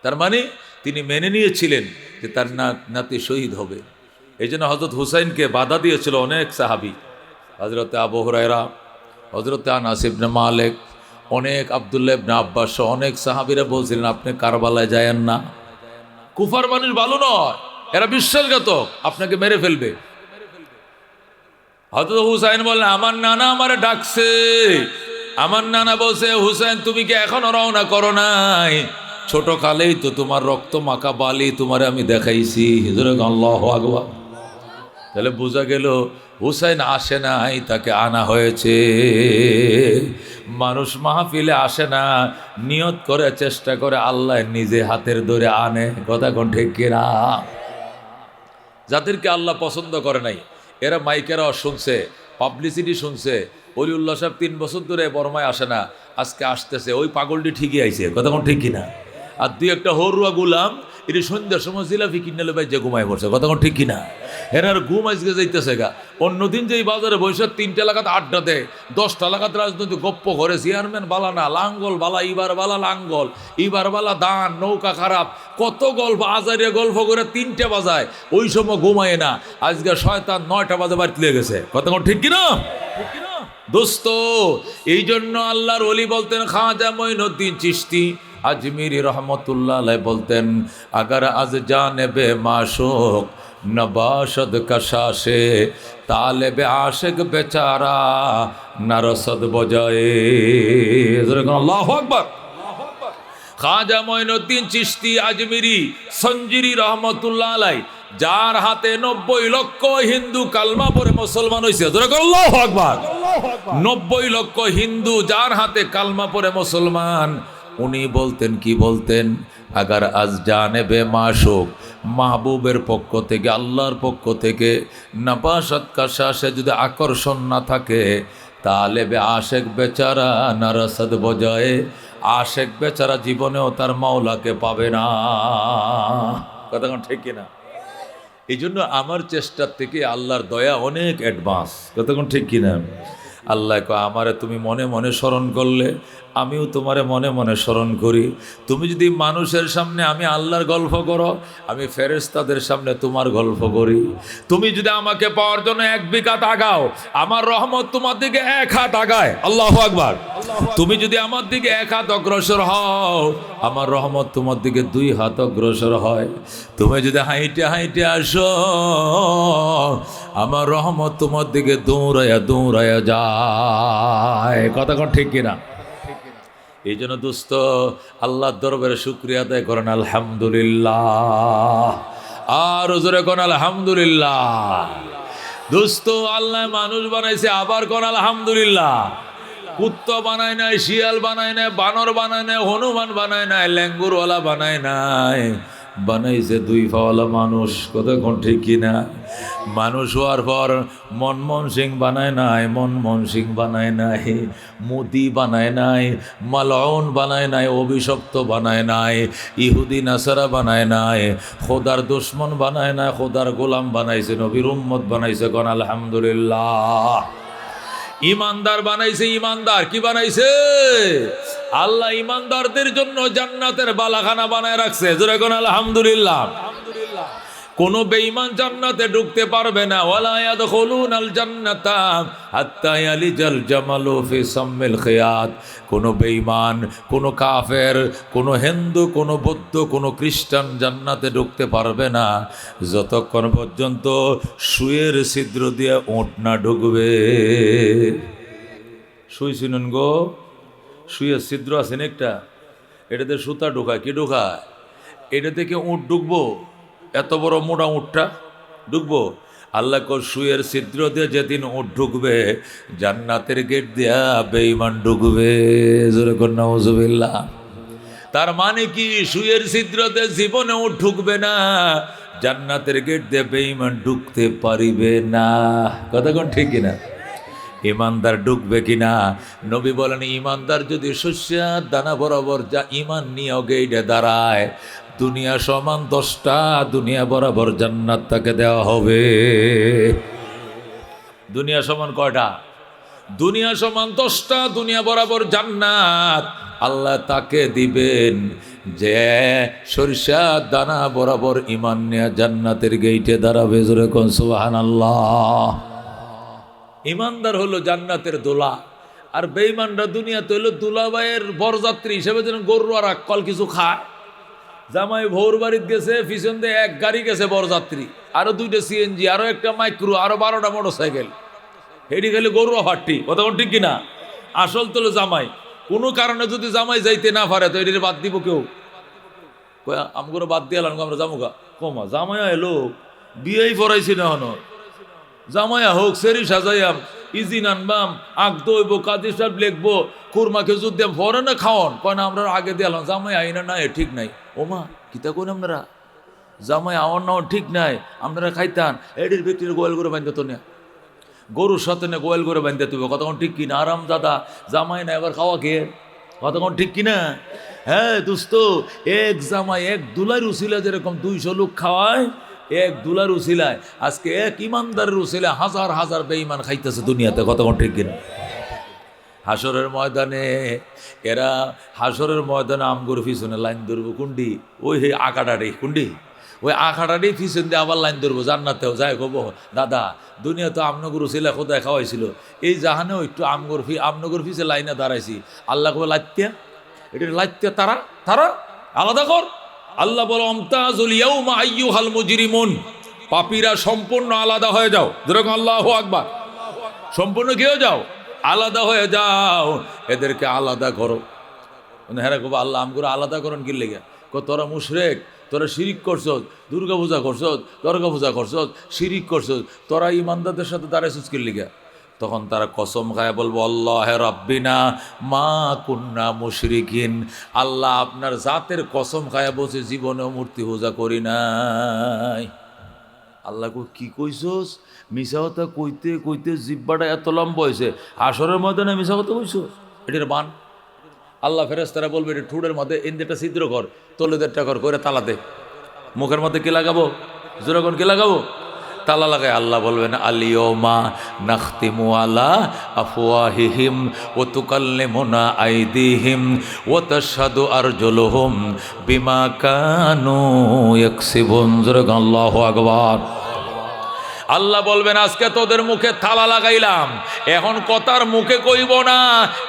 তার মানে তিনি মেনে নিয়েছিলেন যে তার নাতি শহীদ হবে। এই জন্য হযরত হুসাইনকে বাধা দিয়েছিল অনেক সাহাবী। হযরতে আবু হুরায়রা, হযরতে আনাস ইবনে মালিক, অনেক আব্দুল্লাহ ইবনে আব্বাস সহ অনেক সাহাবীরা বলছিলেন, আপনি কারবালায় যায়েন না, কুফার মানুষ ভালো নয়, এরা বিশ্বাসঘাতক, আপনাকে মেরে ফেলবে। হযরত হুসাইন বললেন, আমার নানা আমারে ডাকছে, আমার নানা বলছে, হুসেন তুমি কি এখনো রওনা করো নাই? ছোট কালেই তো তোমার রক্ত মাখা বালি তোমারে আমি দেখাইছি। হুজুরে আল্লাহু আকবার। তাহলে বোঝা গেল হুসাইন আসে নাই, তাকে আনা হয়েছে। মানুষ মাহফিলে আসে না, নিয়ত করে চেষ্টা করে, আল্লাহ নিজে হাতের ধরে আনে। কথা কোন ঠিক কিনা? যাদেরকে আল্লাহ পছন্দ করে নাই এরা মাইকেরা শুনছে, পাবলিসিটি শুনছে। অলিউল্লাহ সাহেব 3 বছর ধরে বর্মায় আসে না, আজকে আসতেছে, ওই পাগলটি ঠিকই আইছে। কথা কোন ঠিক কিনা? আর 2-1টা হরুয়া গুলাম এটি সন্ধ্যার সময় জিলাপি কিনে ভাই যে ঘুমায় পড়ছে। কথা কোন ঠিক কিনা? এনার ঘুম আজকে যাইতেছে গা। অন্যদিন যে এই বাজারে বৈশাখ 3টা লাগাত আড্ডা দেয়, 10টা লাগাত রাজনৈতিক গপ্প করে, চেয়ারম্যান বালা না, লাঙ্গল বালা, ইবার বালা লাঙ্গল, ইবার বালা দান, নৌকা খারাপ, কত গল্প, আজারিয়া গল্প করে 3টে বাজায়, ওই সময় ঘুমায় না। আজকে শয়তান 9টা বাজে বাড়িতে লেগে গেছে। কথা কোন ঠিক কিনা? দোস্ত, এই জন্য আল্লাহর ওলি বলতেন, খাজা মঈনুদ্দিন চিশতি আজমিরি রহমতুল্লাহ আলাইহি বলতেন, আগার আজ জানেবে মাশুক নবাশদ কশাশে তালেবে আশিক বেচারা নরসদ বজায়ে। আল্লাহু আকবার। খাজা মঈনুদ্দিন চিশতি আজমিরি সঞ্জিরি রহমতুল্লাহ আলাইহি, যার হাতে 90 লক্ষ হিন্দু কালমা পড়ে মুসলমান হয়েছে। আল্লাহু আকবার। 90 লক্ষ হিন্দু যার হাতে কালমা পড়ে মুসলমান, উনি বলতেন, কি বলতেন? আগার আজ জানেবে মাশুক, মাহবুবের পক্ষ থেকে, আল্লাহর পক্ষ থেকে, নবাশত কাশাশে যদি আকর্ষণ না থাকে, তালেবে আশেক বেচারা নারসদ বজায়, আশেক বেচারা জীবনেও তার মাওলাকে পাবে না। কথা ঠিক কিনা? এই জন্য আমার চেষ্টার থেকে আল্লাহর দয়া অনেক অ্যাডভান্স। কতক্ষণ ঠিক কিনা? আল্লাহ কয়, আমারে তুমি মনে মনে স্মরণ করলে আমিও তোমারে মনে মনে স্মরণ করি। তুমি যদি মানুষের সামনে আমি আল্লাহর গল্প করো, আমি ফেরেশতাদের সামনে তোমার গল্প করি। তুমি যদি আমাকে পাওয়ার জন্য 1 বিঘাত আগাও, আমার রহমত তোমার দিকে 1 হাত আগায়। আল্লাহু আকবার। তুমি যদি আমার দিকে 1 হাত অগ্রসর হও, আমার রহমত তোমার দিকে 2 হাত অগ্রসর হয়। তুমি যদি হাইটে হাইটে আসো, আমার রহমত তোমার দিকে দৌড়াইয়া দৌড়াইয়া যায়। কথা কোন ঠিক কিনা? এই জন্য দোস্ত, আল্লাহর দরবারে শুকরিয়া আদায় করেন আলহামদুলিল্লাহ। আর জোরে কোন আলহামদুলিল্লাহ। দোস্ত, আল্লাহ মানুষ বানাইছে, আবার কোন আলহামদুলিল্লাহ। কুত্তা বানায় নাই, শিয়াল বানায় নাই, বানর বানায় নাই, হনুমান বানায় নাই, ল্যাঙ্গুরওয়ালা বানায় নাই, বানাইছে 2 পাওয়ালা মানুষ। কতক্ষণ ঠিক কিনা? মানুষ হওয়ার পর মনমোহন সিং বানায় নাই, মনমোহন সিং বানায় নাই, মোদি বানায় নাই, মালউন বানায় নাই, অভিশপ্ত বানায় নাই, ইহুদি নাসারা বানায় নাই, খোদার দুশ্মন বানায় নাই, খোদার গোলাম বানাইছে, নবীর উম্মত বানাইছে। কোন আলহামদুলিল্লাহ। ইমানদার বানাইছে। ইমানদার কি বানাইছে? আল্লাহ ইমানদারদের জন্য জান্নাতের বালাখানা বানায় রাখছে। জোরে কোন আলহামদুলিল্লাহ। কোন বেঈমান জান্নাতে ঢুকতে পারবে না। ওয়ালা ইয়াদখুলুনাল জান্নাতা হাত্তা ইয়ালিজাল জামালু ফি সাম্মিল খিয়াত। কোন বেঈমান, কোন কাফের, কোন হিন্দু, কোন বৌদ্ধ, কোন খ্রিস্টান জান্নাতে ঢুকতে পারবে না যতক্ষণ পর্যন্ত সুয়ের ছিদ্র দিয়ে ওঁট না ঢুকবে। সুই চিনুন গো? সুয়ের ছিদ্র আছেন একটা, এটাতে সুতা ঢোকায়। কি ঢোকায়? এটা থেকে উঁট ঢুকবো? এত বড় মোটা উঁটটা ঢুকবো? আল্লাহ সুয়ের ছিদ্র দিয়ে যেদিন উঁট ঢুকবে, জান্নাতের গেট দিয়া বেঈমান ঢুকবে। জোরে কর নাউজুবিল্লাহ। তার মানে কি? সুয়ের ছিদ্র দিয়ে জীবনে উঁট ঢুকবে না, জান্নাতের গেট দিয়ে বেঈমান ঢুকতে পারিবে না। কথা কোন ঠিক কিনা? ইমানদার ঢুকবে কিনা? নবী বলেন, ইমানদার যদি শস্যার দানা বরাবর যা ইমান নিয়ে গেইটে দাঁড়ায়, দুনিয়া সমান 10টা দুনিয়া বরাবর জান্নাত তাকে দেওয়া হবে। দুনিয়া সমান কয়টা? দুনিয়া সমান 10টা দুনিয়া বরাবর জান্নাত আল্লাহ তাকে দিবেন, যে সরিষার দানা বরাবর ইমান নিয়ে জান্নাতের গেইটে দাঁড়াবে। জোরে কোন সুবহানাল্লাহ। ইমানদার হলো জান্নাতের দোলা, আর বেঈমানরা দুনিয়াতে হলো দুলাবাইয়ের বরযাত্রী হিসেবে যেন গরু আর আক্কল কিছু খায়। জামাই ভোর বাড়িতে গেছে, পিছন দিয়ে 1 গাড়ি গেছে বরযাত্রী, আরো 2টা সিএনজি, আরো একটা মাইক্রো, আরো 12টা মোটরসাইকেল। হেডি খেলে গরু হাট্টি। কথা ঠিক কিনা? আসল তো জামাই। কোনো কারণে যদি জামাই যাইতে না পারে তো এটির বাদ দিব কেউ? আমগুলো বাদ দিয়ে এলাম আমরা জামুকা কমা জামাইয়া এলো বিয়েই পড়াইছি না হন জামাইয়া হোক সেরি সাজাইয়াম ইজিন আনবাম আগ দইব কাদি সাহেব লিখবো কুরমা খেজুর দিয়ে ভরে না খাওয়ান কয় না আমরা আগে দিয়ে এলাম জামাই আইনা না ঠিক নাই ওমা কিতা কোন আপনারা জামাই আওয়ার নাও ঠিক নাই আপনারা খাইতান এটির ব্যক্তির গোয়াল করে বাঁধতে তো না গরুর সাথে না গোয়াল করে বাঁধতে তুই কতক্ষণ ঠিক কিনা আরাম দাদা জামাই না এবার খাওয়া খেয়ে কতক্ষণ ঠিক কিনা হ্যাঁ দোস্ত এক জামাই এক দুলার উসিলা যেরকম 200 লোক খাওয়ায় এক দুলার উসিলায় আজকে এক ইমানদারের উসিলায় হাজার হাজার বেঈমান খাইতেছে দুনিয়াতে কতক্ষণ ঠিক কিনা হাসরের ময়দানে এরা হাসরের ময়দানে আমগুর পিছনে লাইন ধরবো কুন্ডি ওই হে আঁকাটারি কুন্ডি ওই আঁকাটারি পিছন দিয়ে আবার লাইন ধরবো জান্নাতেও যাই কব দাদা দুনিয়া তো আমনগর উসিলা খোদায় খাওয়াইছিল এই জাহানেও একটু আমনগর পিছে লাইনে দাঁড়াইছি আল্লাহ কবে লাইত্যা এটা লাইত্যা তারা তারা আলাদা কর আল্লাহ বলো আমতাজুল ইয়াউমা আইয়ুহাল মুজরিমুন পাপীরা সম্পূর্ণ আলাদা হয়ে যাও যেরকম আল্লাহু আকবার সম্পূর্ণ কি হয়ে যাও আলাদা হয়ে যাও এদেরকে আলাদা করো হ্যাঁ কব আল্লাহ আমগুলো আলাদা করেন কি লেগে তোরা মুশরিক তোরা শিরিক করছস দুর্গা পূজা করছস দর্গা পূজা করছস শিরিক করছস তোরা ইমানদারদের সাথে দাঁড়াইছস কি লেগে তখন তারা কসম খায় বলবো আল্লাহ রাব্বিনা মা কুন্না মুশরিকিন আল্লাহ আপনার জাতের কসম খায় বসে জীবনেও মূর্তি পূজা করি নাই আল্লাহ কি কইছস মিশা কথা কইতে কইতে জিব্বাটা এত লম্বা হয়েছে হাসরের ময়দানে মিশা কথা কইছো এটার বান আল্লাহ ফেরেশতারা বলবে এটা ঠুডের মধ্যে ইন্দেটা ছিদ্র কর তলেদেরটা করে তালাতে মুখের মধ্যে কি লাগাবো যেরকম কি লাগাবো তালা লাগায় আল্লাহ বলবেন আলিয়মা নাখতিমু আলা আফওয়াহিহিম ওয়া তুকাল্লিমুনা আইদিহিম ওয়া তাশহাদু আরজুলুহুম বিমা কানু ইয়াকসিবুন যেরকম আল্লাহু আকবার আল্লাহ বলবেন আজকে তোদের মুখে তালা লাগাইলাম এখন কথার মুখে কইব না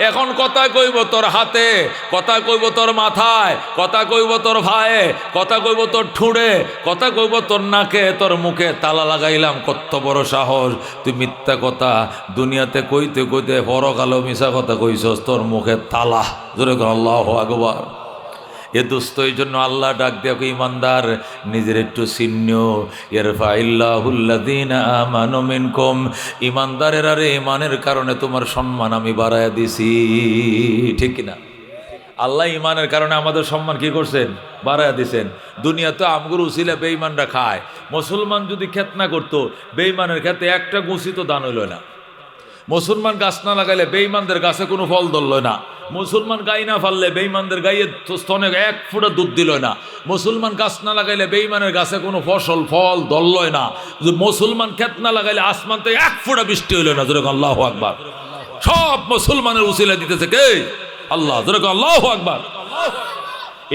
এখন কথা কইব তোর হাতে কথা কইব তোর মাথায় কথা কইব তোর ভাইয়ে কথা কইব তোর ঠুঁড়ে কথা কইব তোর নাকে তোর মুখে তালা লাগাইলাম কত বড় সাহস তুই মিথ্যা কথা দুনিয়াতে কইতে কইতে পরকালেও মিশা কথা কইছস তোর মুখে তালা জোরে কর আল্লাহু আকবার এ দোস্ত এই জন্য আল্লাহ ডাক দেখো ইমানদার নিজের একটু চিহ্ন ইরফাইল্লাহুল্লাযীনা আমানু মিনকুম ইমানদারের আরে ইমানের কারণে তোমার সম্মান আমি বাড়ায়া দিছি ঠিক কিনা আল্লাহ ইমানের কারণে আমাদের সম্মান কি করছেন বাড়ায়া দিছেন দুনিয়াতে আমগুর উসিলা বেঈমানরা খায় মুসলমান যদি খেত না করতো বেঈমানের খেতে একটা গুছি তো দান হইল না মুসলমান গাছ না লাগাইলে বেঈমানদের গাছে কোনো ফল ধরল না মুসলমান গাই না ফাললে বেঈমানদের গাইয়ে স্তনে 1 ফোঁটা দুধ দিল না মুসলমান গাছ না লাগাইলে বেঈমানের গাছে কোনো ফল ধরল না মুসলমান ক্ষেত না লাগাইলে আসমান থেকে 1 ফোঁটা বৃষ্টি হইল না যেরকম আল্লাহু আকবার সব মুসলমানের উসিলা দিতেছে কে আল্লাহ যেরকম আল্লাহু আকবার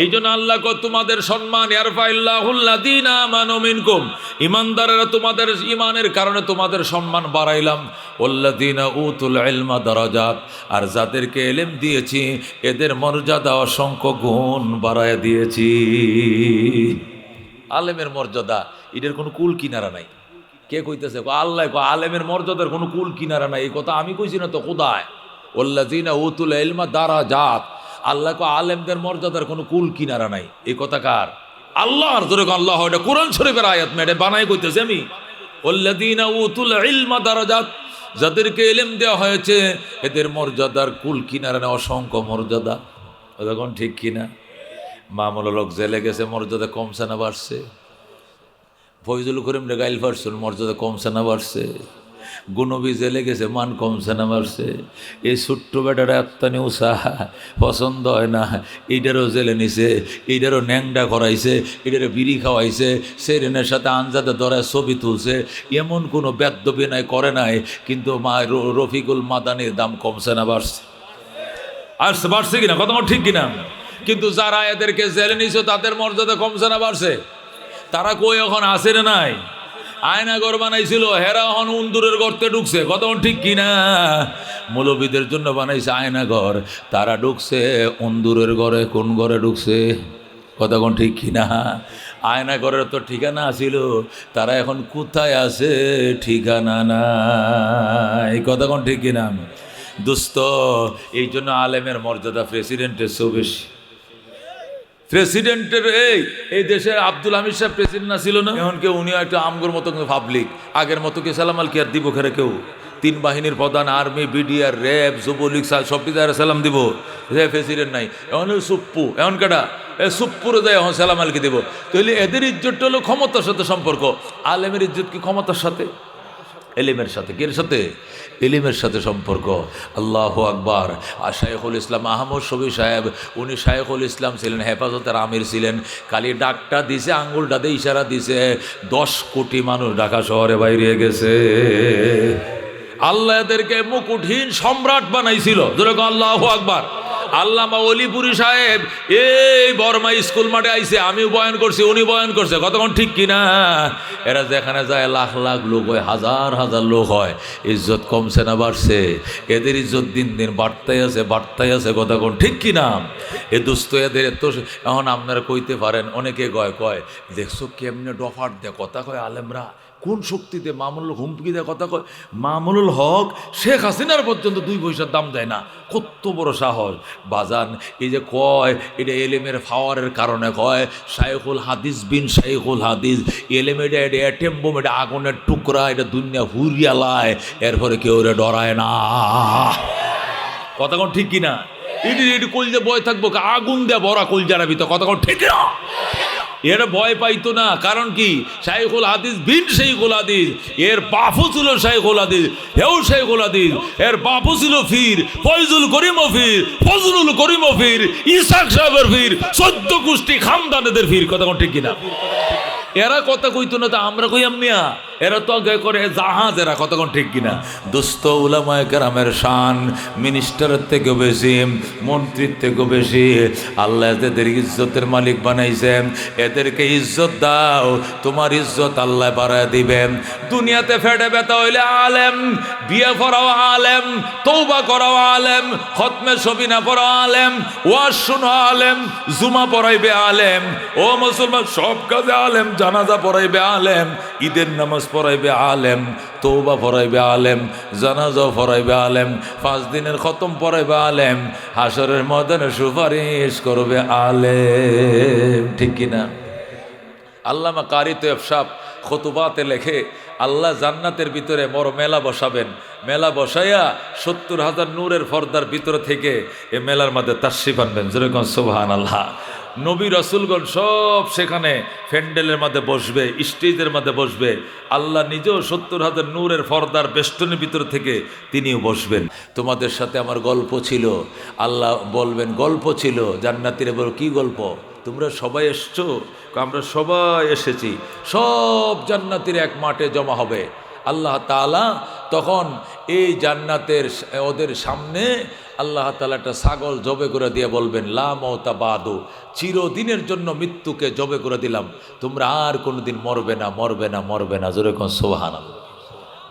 এই জন্য আল্লাহ তোমাদের সম্মান ইয়ারফাইল্লাহুল্লাযীনা আমানু মিনকুম ইমানদারেরা তোমাদের ইমানের কারণে তোমাদের সম্মান বাড়াইলাম ওয়াল্লাযীনা উতুল ইলমা দারাজাত আর যাদেরকে ইলম দিয়েছি এদের মর্যাদা অসংখ্য গুণ বাড়ায় দিয়েছি আলেমের মর্যাদা এদের কোনো কুল কিনারা নাই কে কইতেছে আল্লাহ আলেমের মর্যাদার কোনো কুল কিনারা নাই এই কথা আমি কইছি না তো খোদায় ওয়াল্লাযীনা উতুল ইলমা দারাজাত আল্লাহ আলেমদের মর্যাদার কোনো কুল কিনারা নাই এই কথা কার আল্লাহর জোরে আল্লাহ এটা কোরআন শরীফের আয়াত মেডে বানাই কইতেছি আমি ওয়াল্লাযীনা উতুল ইলমা দারাজাত যাদেরকে ইলম দেওয়া হয়েছে এদের মর্যাদার কুল কিনারা না অসংখ্য মর্যাদা তখন ঠিক কিনা মামুনুল হক জেলে গেছে মর্যাদা কমছে না বাড়ছে ফয়জুল করিম গাইল ফারসুল মর্যাদা কমছে না বাড়ছে গুনবি জেলে গেছে মান কমছে না বাড়ছে এই ছোট্ট বেটারা আত্মানি উৎসাহ পছন্দ হয় না এইটারও জেলে নিছে এইটারও ন্যাংডা করাইছে এইটারও বিড়ি খাওয়াইছে সেরেনের সাথে আনজাদে ধরায় ছবি তুলছে এমন কোনো বেদ্য বিনয় করে নাই কিন্তু রফিকুল মাদানির দাম কমছে না বাড়ছে আসছে বাড়ছে কিনা কথা ঠিক কিনা কিন্তু যারা এদেরকে জেলে নিছে তাদের মর্যাদা কমছে না বাড়ছে তারা কই এখন আসে না নাই আয়নাঘর বানাইছিল হেরা হন উন্দুরের গর্তে ঢুকছে কতক্ষণ ঠিক কিনা মৌলবীদের জন্য বানাইছে আয়নাঘর তারা ঢুকছে উন্দুরের ঘরে কোন ঘরে ঢুকছে কতক্ষণ ঠিক কিনা আয়নাঘরের তো ঠিকানা ছিল তারা এখন কোথায় আছে ঠিকানা নাই কতক্ষণ ঠিক কিনা দোস্ত, এই জন্য আলেমের মর্যাদা প্রেসিডেন্টের চেয়েও বেশি। প্রেসিডেন্টের এই দেশে আব্দুল হামিদ সাহেব প্রেসিডেন্ট না ছিল না? এখন কেউ উনিও একটা আমগর মতো পাবলিক, আগের মতো কে সালাম আল কি আর দিব খেরে কেউ? তিন বাহিনীর প্রধান, আর্মি, বিডিআর, র্যাব, যুবলীগ সব কিছু সালাম দিব, প্রেসিডেন্ট নাই। এখন সুপ্পু, এখন কেটা সুপ্পুরে যায়, এখন সালাম আলকে দিব। তাহলে এদের ইজ্জতটা হলো ক্ষমতার সাথে সম্পর্ক। আলেমের ইজ্জত কি ক্ষমতার সাথে? এলিমের সাথে। কির সাথে? এলিমের সাথে সম্পর্ক। আল্লাহু আকবার। আর শাইখুল ইসলাম আহমদ শফি সাহেব, উনি শাইখুল ইসলাম ছিলেন, হেফাজতের আমির ছিলেন। খালি ডাকটা দিছে, আঙ্গুলটা দিয়ে ইশারা দিছে, 10 কোটি মানুষ ঢাকা শহরে বাইরে গেছে। আল্লাহ এদেরকে মুকুটহীন সম্রাট বানাইছিল। যেরকম আল্লাহু আকবার। আল্লামা অলিপুরি সাহেব এই বর্মা স্কুল মাঠে আইছে, আমিও বয়ান করছি, উনি বয়ান করছে, কতক্ষণ ঠিক কিনা? এরা যেখানে যায় লাখ লাখ লোক হয়, হাজার হাজার লোক হয়। ইজ্জত কমছে না বাড়ছে? এদের ইজ্জত দিন দিন বাড়তাই আছে, বাড়তাই আছে, কতক্ষণ ঠিক কিনা? এ দুস্থ এদের এত। এখন আপনারা কইতে পারেন, অনেকে কয় দেখছো কেমনে ডফার দে কথা কয় আলেমরা, কোন শক্তিতে মামুনুল হুমকি দেয় কথা কয়। মামুনুল হক শেখ হাসিনার পর্যন্ত 2 পয়সার দাম দেয় না। কত বড় সাহস বাজান! এই যে কয় এটা এলেমের পাওয়ারের কারণে কয়, শাইখুল হাদিস বিন শাইখুল হাদিস, এলেম এটা অ্যাটেম বোম, এটা আগুনের টুকরা, এটা দুনিয়া হুরিয়ালায়, এরপরে কেউ ওরা ডরায় না। কতক্ষণ ঠিক কিনা? এটি কলজে ভয় থাকবো, আগুন দেয়া ভরা কলজারা ভিতর, কতক্ষণ ঠিক না? এর ভয় পাইতো না। কারণ কি? শাইখুল হাদিস বিন শাইখুল হাদিস, এর বাপও ছিল শাইখুল হাদিস, হেও শাইখুল হাদিস, এর বাপও ছিল ফির ফয়জুল করিম ফির, ফজলুল করিম ফির, ইসাক সাহেবের ফির, 14 গোষ্ঠী খানদানেদের ফির। কথা কোন ঠিক কিনা? এরা কথা কইতো না, তা আমরা কই আমিয়া? এরা তো আগে করে জাহাজ, এরা কতক্ষণ ঠিক কিনা? দুস্থ উলামায়ে কেরামের শান মিনিস্টারের থেকেও বেশি, মন্ত্রীর থেকেও বেশি। আল্লাহ এদের ইজ্জতের মালিক বানাইছেন। এদেরকে ইজ্জত দাও, তোমার ইজ্জত আল্লাহ বাড়ায় দিবেন। দুনিয়াতে ফেটে ব্যথা হইলে আলেম, বিয়ে পড়াও আলেম, তওবা করাও আলেম, খতমে সবিনা পড়াও আলেম, ওয়াজ শোনো আলেম, জুমা পড়াইবে আলেম। ও মুসলমান, সব কাজে আলেম, জানাজা পড়াইবে আলেম, ঈদের নামাজ পড়াইবে আলেম, তওবা পড়াইবে আলেম, জানাজা পড়াইবে আলেম, 5 দিনের খতম পড়াইবে আলেম, হাসরের ময়দানে সুপারিশ করবে আলেম। ঠিক কিনা? আল্লামা কারি তৈয়ব সাহেব খুতুবাতে লেখে, আল্লাহ জান্নাতের ভিতরে বড় মেলা বসাবেন। মেলা বসাইয়া 70,000 নূরের পর্দার ভিতরে থেকে এ মেলার মধ্যে তাশরিফ আনবেন। যেরকম সুবহানাল্লাহ। নবী রাসূলগণ সব সেখানে প্যান্ডেলের মধ্যে বসবে, স্টেজের মধ্যে বসবে। আল্লাহ নিজেও 70,000 নূরের পর্দার বেষ্টনের ভিতর থেকে তিনিও বসবেন। তোমাদের সাথে আমার গল্প ছিল। আল্লাহ বলবেন গল্প ছিল। জান্নাতীরা বলবে কি গল্প? তোমরা সবাই এসছো? আমরা সবাই এসেছি। সব জান্নাতীরা এক মাঠে জমা হবে। আল্লাহ তাআলা তখন এই জান্নাতের ওদের সামনে আল্লাহ তাআলা একটা ছাগল জবে করে দিয়ে বলবেন, লা মওতা বাদু, চিরদিনের জন্য মৃত্যুকে জবে করে দিলাম, তোমরা আর কোনোদিন মরবে না, মরবে না, মরবে না। জোরে কোন সুবহানাল্লাহ।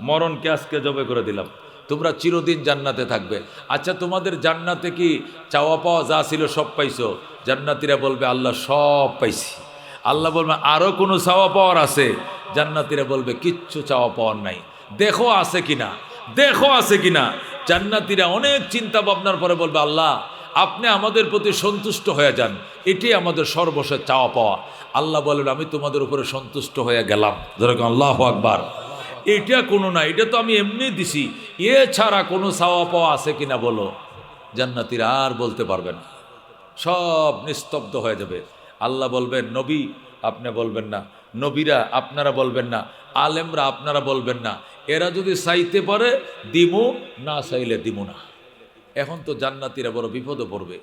মরণকে আজকে জবে করে দিলাম, তোমরা চিরদিন জান্নাতে থাকবে। আচ্ছা, তোমাদের জান্নাতে কি চাওয়া পাওয়া যা ছিল সব পাইছো? জান্নাতীরা বলবে আল্লাহ সব পাইছি। আল্লাহ বলবে আরও কোনো চাওয়া পাওয়ার আছে? জান্নাতীরা বলবে কিচ্ছু চাওয়া পাওয়ার নাই, দেখো আছে কিনা, দেখো আছে কিনা। জান্নাতীরা অনেক চিন্তা ভাবনার পরে বলবে আল্লাহ আপনি আমাদের প্রতি সন্তুষ্ট হয়ে যান, এটি আমাদের সর্বশেষ চাওয়া পাওয়া। আল্লাহ বলেন আমি তোমাদের উপরে সন্তুষ্ট হয়ে গেলাম। যেরকম আল্লাহু আকবার। এটা কোনো না, এটা তো আমি এমনি দিছি, এছাড়া কোনো চাওয়া পাওয়া আছে কিনা বলো? জান্নাতীরা আর বলতে পারবে না, সব নিস্তব্ধ হয়ে যাবে। আল্লাহ বলবেন নবী আপনি বলবেন না, নবীরা আপনারা বলবেন না, আলেমরা আপনারা বলবেন না। এরা যদি চাইতে পারে দিমু, না চাইলে দিমু না। এখন তো জান্নাতীরা বড় বিপদে পড়বে।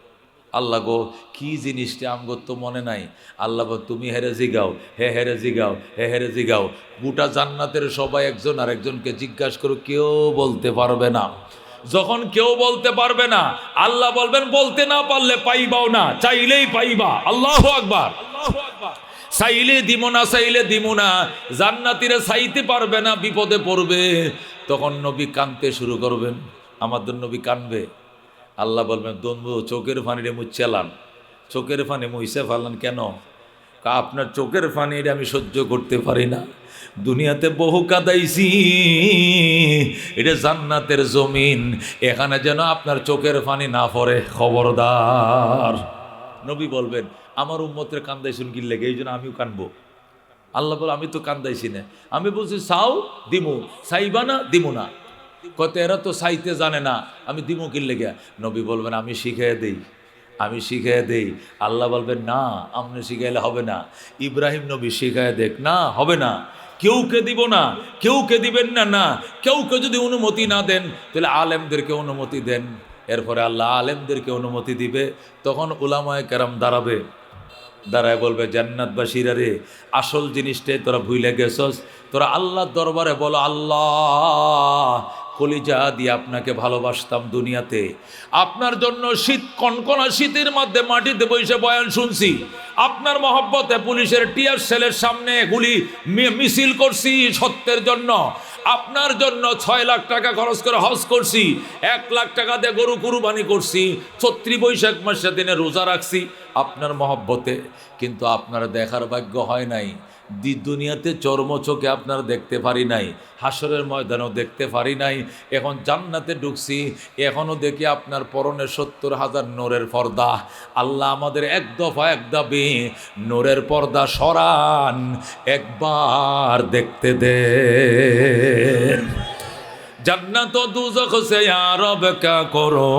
আল্লাহ গো কি জিনিসটা আমগো তো মনে নাই। আল্লাহ তুমি হেরে জিগাও, হে হেরে জিগাও, হে হেরে জিগাও। গোটা জান্নাতের সবাই একজন আর একজনকে জিজ্ঞাসা করো, কেউ বলতে পারবে না। যখন কেউ বলতে পারবে না, আল্লাহ বলবেন বলতে না পারলে পাইবাও না, চাইলেই পাইবা। আল্লাহু আকবার। চাইলে দিব না, চাইলে দিব না। জান্নাতীরা চাইতে পারবে না, বিপদে পড়বে। তখন নবী কাঁদতে শুরু করবেন, আমাদের নবী কাঁদবে। আল্লাহ বলবেন দন্দু চোখের পানিরে মুচ্ছালান, চোখের পানি মুইসে ফেলান কেন? আপনার চোখের পানি এটা আমি সহ্য করতে পারি না, দুনিয়াতে বহু কাদাইছি, এটা জান্নাতের জমিন, এখানে যেন আপনার চোখের পানি না পড়ে, খবরদার। নবী বলবেন আমার উম্মতের কান্দাইছুন কি লেগে, এই জন্য আমিও কানবো। আল্লাহ বলে আমি তো কান্দাইছি না, আমি বলছি চাও দিমু, চাইবা না দিমু না। কত এরা তো চাইতে জানে না, আমি দিমু কি লেগে। নবী বলবেন আমি শিখিয়ে দেই, আমি শিখিয়ে দেই। আল্লাহ বলবেন না আপনি শিখাইলে হবে না। ইব্রাহিম নবী শিখায় দেখ, না হবে না, কেউকে দিব না, কেউকে দিবেন না, না কেউকে যদি অনুমতি না দেন তাহলে আলেমদেরকে অনুমতি দেন। এরপরে আল্লাহ আলেমদেরকে অনুমতি দিবে, তখন উলামায়ে কেরাম দাঁড়াবে, দাঁড়ায় বলবে জান্নাতবাসীরা রে, আসল জিনিসটাই তোরা ভুলে গেছস, তোরা আল্লাহর দরবারে বলো আল্লাহ কলিজা দিয়ে আপনাকে ভালোবাসতাম দুনিয়াতে, আপনার জন্য শীত কনকনা শীতের মধ্যে মাটিতে বসে বয়ান শুনছি, আপনার মহব্বতে পুলিশের টিয়ার সেলের সামনে গুলি মিছিল করছি সত্যের জন্য, আপনার জন্য 6 লাখ টাকা খরচ করে হজ করছি, 1 লাখ টাকা দিয়ে গরু কুরবানি করছি, ৩৬ বৈশাখ মাসের দিনে রোজা রাখছি আপনার মহব্বতে, কিন্তু আপনার দেখার ভাগ্য হয় নাই, দুনিয়াতে চর্মচোখে আপনারা দেখতে পারি নাই, হাসরের ময়দানেও দেখতে পারি নাই, এখন জান্নাতে ঢুকছি, এখনও দেখি আপনার পরনে ৭০,০০০ নূরের পর্দা। আল্লাহ আমাদের এক দফা এক দাবি, নূরের পর্দা সরান, একবার দেখতে দেন। जन्नत दोज़ख से या रब क्या करो,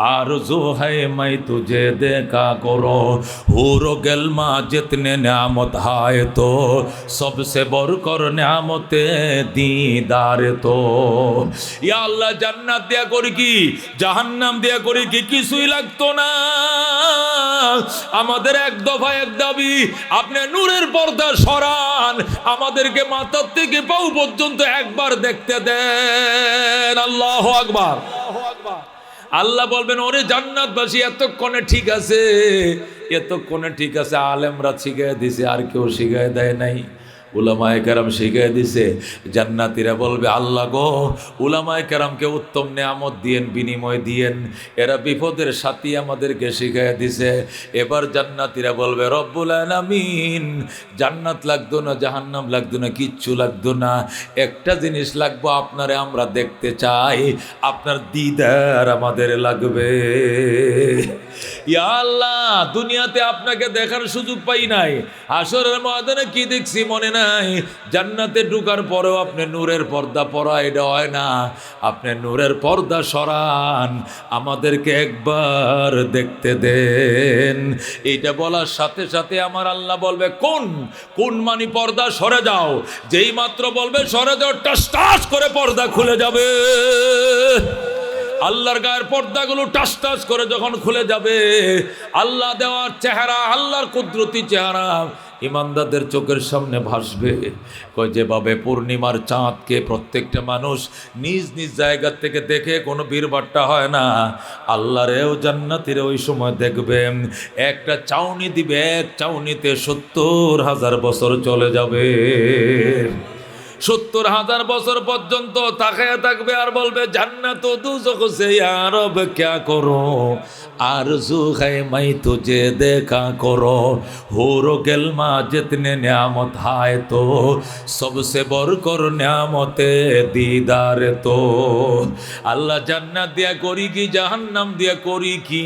आरज़ू है मैं तुझे देखा करो, हूरो गिल्मा जितने नियामत है तो सबसे बढ़कर नियामत दीदार तो। या अल्लाह जन्नत दिया करी की জাহান্নাম দিয়া করি কি কিছুই লাগতো না, আমাদের এক দফা এক দাবি, আপনি নূরের পর্দা সরান, আমাদেরকে মাথার থেকে পাও পর্যন্ত একবার দেখতে দেন। আল্লাহু আকবার। আল্লাহ বলবেন ওরে জান্নাতবাসী এতক্ষণে ঠিক আছে, এতক্ষণে ঠিক আছে, আলেমরা শিখাই দিছে, আর কেউ শিখাই দেয় নাই, উলামায়ে কেরাম শিখাই দিছে। জান্নাতীরা বলবে আল্লাহ গো উলামায়ে কেরামকে উত্তম নেয়ামত দিয়েন, বিনিময় দিয়েন, এরা বিপদের সাথী আমাদেরকে শিখাই দিছে। এবার জান্নাতীরা বলবে রব্বুল আলামিন, জান্নাত লাগতো না, জাহান্নাম লাগতো না, কিচ্ছু লাগতো না, একটা জিনিস লাগবে, আপনারে আমরা দেখতে চাই, আপনার দিদার আমাদের লাগবে। ইয়া আল্লাহ দুনিয়াতে আপনাকে দেখার সুযোগ পাই নাই, হাসরের ময়দানে কি দেখছি মনে নাই, জান্নাতে ঢোকার পরেও আপনি নূরের পর্দা পরা, এটা হয় না, আপনি নূরের পর্দা সরান, আমাদেরকে একবার দেখতে দেন। এইটা বলার সাথে সাথে আমার আল্লাহ বলবে কোন কোন মানি পর্দা সরে যাও, যেই মাত্র বলবে সরে যাও, টাস টাস করে পর্দা খুলে যাবে। আল্লাহর গায়ের পর্দাগুলো টাস টাস করে যখন খুলে যাবে, আল্লাহ দেওয়ার চেহারা, আল্লাহর কুদরতি চেহারা ইমানদারদের চোখের সামনে ভাসবে। কয় যেভাবে পূর্ণিমার চাঁদকে প্রত্যেকটা মানুষ নিজ নিজ জায়গা থেকে দেখে কোনো বীরবাট্টা হয় না, আল্লাহরেও জান্নাতীরা ওই সময় দেখবে, একটা চাউনি দিবে, এক চাউনিতে ৭০,০০০ বছর চলে যাবে। ৭০,০০০ বছর পর্যন্ত তাকায় থাকবে আর বলবে জান্নাত দুজখ সে ইয়া রব क्या करो, आरज़ू है मैं तुझे देखा करो, हूरो गिल्मा जितने नियामत है तो सबसे बढ़कर नियामत दीदार तो। আল্লাহ জান্নাত দিয়া করি কি জাহান্নাম দিয়া করি কি,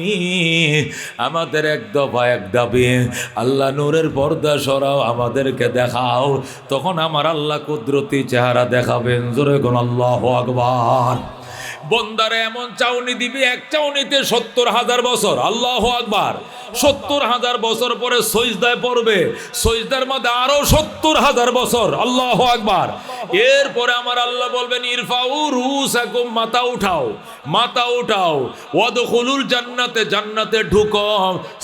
আমাদের এক দফা এক দাবি, আল্লাহ নূরের পর্দা সরাও, আমাদেরকে দেখাও, তখন আমার আল্লাহ কুদরতি চেহারা দেখাবেন। জোরে কোন আল্লাহু আকবার। বন্দারে এমন চাউনি দিবি, এক চাউনিতে ৭০,০০০ বছর। আল্লাহু আকবার। ৭০,০০০ বছর পরে সজদায় পড়বে, সজদার মধ্যে আরো ৭০,০০০ বছর। আল্লাহু আকবার। এরপরে আমার আল্লাহ বলবেন ইরফাউ রুসাকুম, মাথা উঠাও, মাথা উঠাও, ওয়াদখুলুল জান্নাতে, জান্নাতে ঢুকো,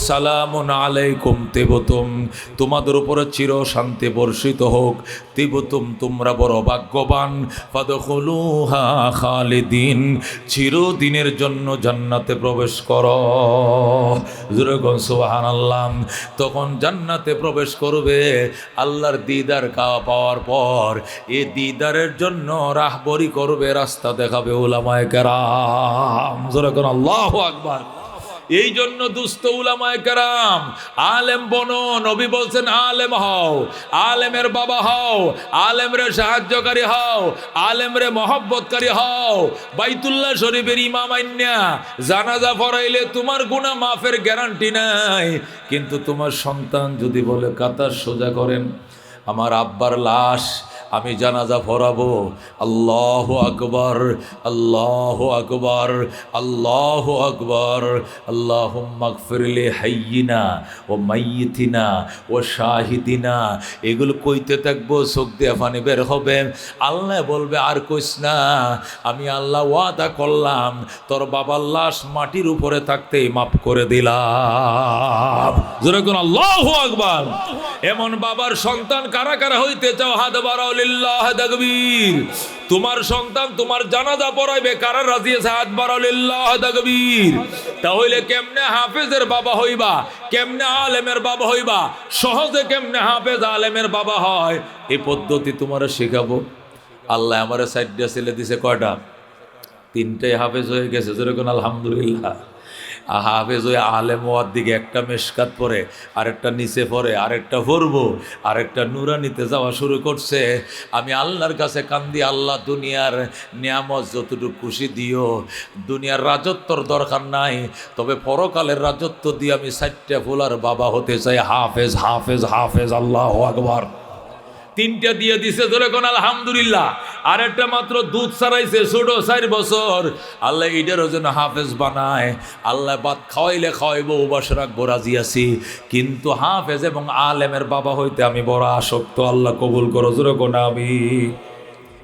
সালামুন আলাইকুম তিবতুম, তোমাদের উপরে চির শান্তি বর্ষিত হোক, তিবতুম তোমরা বড় ভাগ্যবান, ফাদখুলুহা খালিদিন, চিরদিনের জন্য জান্নাতে প্রবেশ করো। সুবহানাল্লাহ। তখন জান্নাতে প্রবেশ করবে, আল্লাহর দিদার পাওয়ার পর এই দিদারের জন্য রাহবরি করবে, রাস্তা দেখাবে উলামায়ে কেরাম। জোরে কোন আল্লাহু আকবার। এই জন্য দুস্থ উলামায়ে কেরাম, আলেম বনো, নবী বলছেন আলেম হও, আলেমের বাবা হও, আলেমরে সাহায্যকারী হও, আলেমরে মহব্বতকারী হও। বাইতুল্লাহ শরীফের ইমাম আইন্যা জানাজা পড়াইলে তোমার গুনাহ মাফের গ্যারান্টি নাই, কিন্তু তোমার সন্তান যদি বলে কাতার সোজা করেন, আমার আব্বার লাশ আমি জানাজা পড়াবো, আল্লাহু আকবার, আল্লাহু আকবার, আল্লাহু আকবার, আল্লাহুম্মা গফিরলি হাইয়িনা ও মাইয়িতিনা ও শাহিদিনা, এগুলো কইতে থাকবো, চোখ দিয়ে পানি বের হবে। আল্লাহ বলবে আর কইস না, আমি আল্লাহ ওয়াদা করলাম তোর বাবার লাশ মাটির উপরে থাকতেই মাফ করে দিলাম। যেরকম আল্লাহু আকবার। এমন বাবার সন্তান কারা কারা হইতে চাও? হাত বাড়াও, লিল্লাহ তাকবীর। তোমার সন্তান তোমার জানাজা পড়াইবে, কারা রাজি আছে? হাত বাড়াও, লিল্লাহ তাকবীর। তাহলে কেমনে হাফেজের বাবা হইবা, কেমনে আলেমের বাবা হইবা, সহজে কেমনে হাফেজ আলেমের বাবা হয়, এই পদ্ধতি তোমার শেখাবো। আল্লাহ আমার সাইডটা ছেলে দিছে কয়টা? 3টাই হাফেজ হয়ে গেছে, যেরকম আলহামদুলিল্লাহ। হাফেজ ওই আলেম হওয়ার দিকে একটা মেশকাত পরে, আরেকটা নিচে পড়ে, আরেকটা পড়বো, আরেকটা নুরানিতে যাওয়া শুরু করছে। আমি আল্লাহর কাছে কান্দি, আল্লাহ দুনিয়ার নিয়ামত যতটুকু খুশি দিও, দুনিয়ার রাজত্বর দরকার নাই, তবে পরকালের রাজত্ব দিয়ে আমি 4টা ফুলার বাবা হতে চাই। হাফেজ হাফেজ হাফেজ, আল্লাহু আকবার। 3টা দিয়ে দিছে, ধরে কোন আলহামদুলিল্লাহ। আর একটা মাত্র দুধ ছাড়াইছে, ছোট 4 বছর। আল্লাহ এটারও যেন হাফেজ বানায়। আল্লাহ বাদ খাওয়াইলে খাওয়াইবো, উপাস রাখবো, রাজি আছি, কিন্তু হাফেজ এবং আলেমের বাবা হইতে আমি বড় আসক্ত। আল্লাহ কবুল করো, জোরে কোন আমি।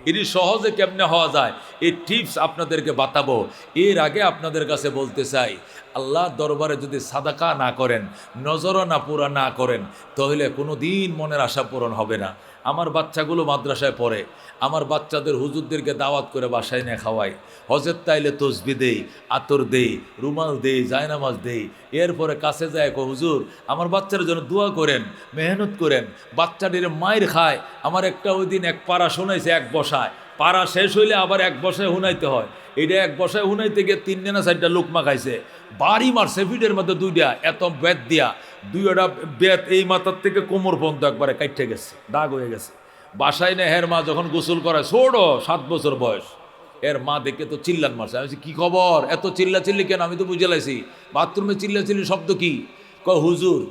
এটি সহজে কেমনে হওয়া যায়, এই টিপস আপনাদেরকে বাতাবো। এর আগে আপনাদের কাছে বলতে চাই, আল্লাহ দরবারে যদি সাদাকা না করেন, নজরও না পুরা না করেন, তাহলে কোনো দিন মনের আশা পূরণ হবে না। আমার বাচ্চাগুলো মাদ্রাসায় পড়ে, আমার বাচ্চাদের হুজুরদেরকে দাওয়াত করে বাসায় নিয়ে খাওয়াই, হজের তাইলে তসবি দেই, আতর দেই, রুমাল দেই, জায়নামাজ দেই। এরপরে কাছে যায়, হুজুর আমার বাচ্চার জন্য দোয়া করেন, মেহনত করেন। বাচ্চাটির মায়ের খায়। আমার একটা ওই দিন এক পাড়া শোনাইছে, এক বসায় পাড়া শেষ হইলে আবার এক বসায় হুনাইতে হয়। এটা এক বসায় হুনাইতে গিয়ে 3 না 4টা লোকমা খাইছে, বাড়ি মারছে ফিটের মধ্যে 2টা, এত বেত দিয়া 2টা বেত এই মাথার থেকে কোমর পর্যন্ত একবারে কাইটে গেছে, দাগ হয়ে গেছে। বাসায় না হের মা যখন গোসল করে, ছোট 7 বছর বয়স, এর মা দেখে তো চিল্লান মারছে। আমি বলছি, কি খবর, এত চিল্লা চিল্লি কেন? আমি তো বুঝে লাইছি বাথরুমে চিল্লা চিল্লি শব্দ কি? কয় হুজুর